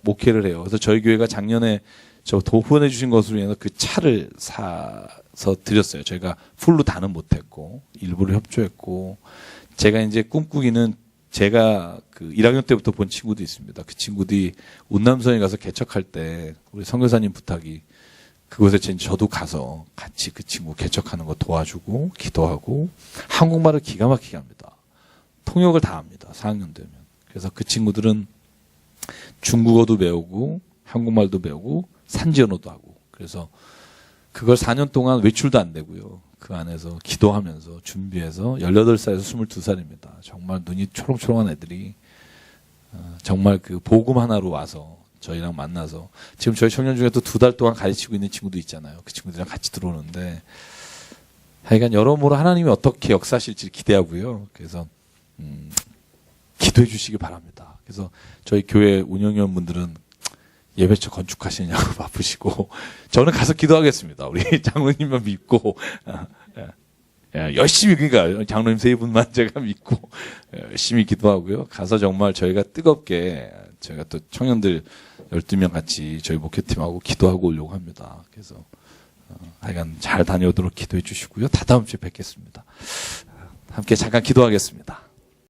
목회를 해요. 그래서 저희 교회가 작년에 저 후원해 주신 것으로 인해서 그 차를 사서 드렸어요. 저희가 풀로 다는 못했고 일부를 협조했고, 제가 이제 꿈꾸기는 제가 그 1학년 때부터 본 친구도 있습니다. 그 친구들이 운남성에 가서 개척할 때 우리 선교사님 부탁이 그곳에 저도 가서 같이 그 친구 개척하는 거 도와주고 기도하고, 한국말을 기가 막히게 합니다. 통역을 다 합니다. 4학년 되면. 그래서 그 친구들은 중국어도 배우고 한국말도 배우고 산지 언어도 하고, 그래서 그걸 4년 동안 외출도 안 되고요. 그 안에서 기도하면서 준비해서 18살에서 22살입니다. 정말 눈이 초롱초롱한 애들이 정말 그 복음 하나로 와서 저희랑 만나서, 지금 저희 청년 중에 또 2달 동안 가르치고 있는 친구도 있잖아요. 그 친구들이랑 같이 들어오는데, 하여간 여러모로 하나님이 어떻게 역사하실지 기대하고요. 그래서 기도해 주시기 바랍니다. 그래서 저희 교회 운영위원분들은 예배처 건축하시느냐고 바쁘시고, 저는 가서 기도하겠습니다. 우리 장로님만 믿고, 열심히, 그러니까 장로님 3분만 제가 믿고 열심히 기도하고요. 가서 정말 저희가 뜨겁게, 저희가 또 청년들 12명 같이 저희 목회팀하고 기도하고 오려고 합니다. 그래서 하여간 잘 다녀오도록 기도해 주시고요. 다 다음 주에 뵙겠습니다. 함께 잠깐 기도하겠습니다.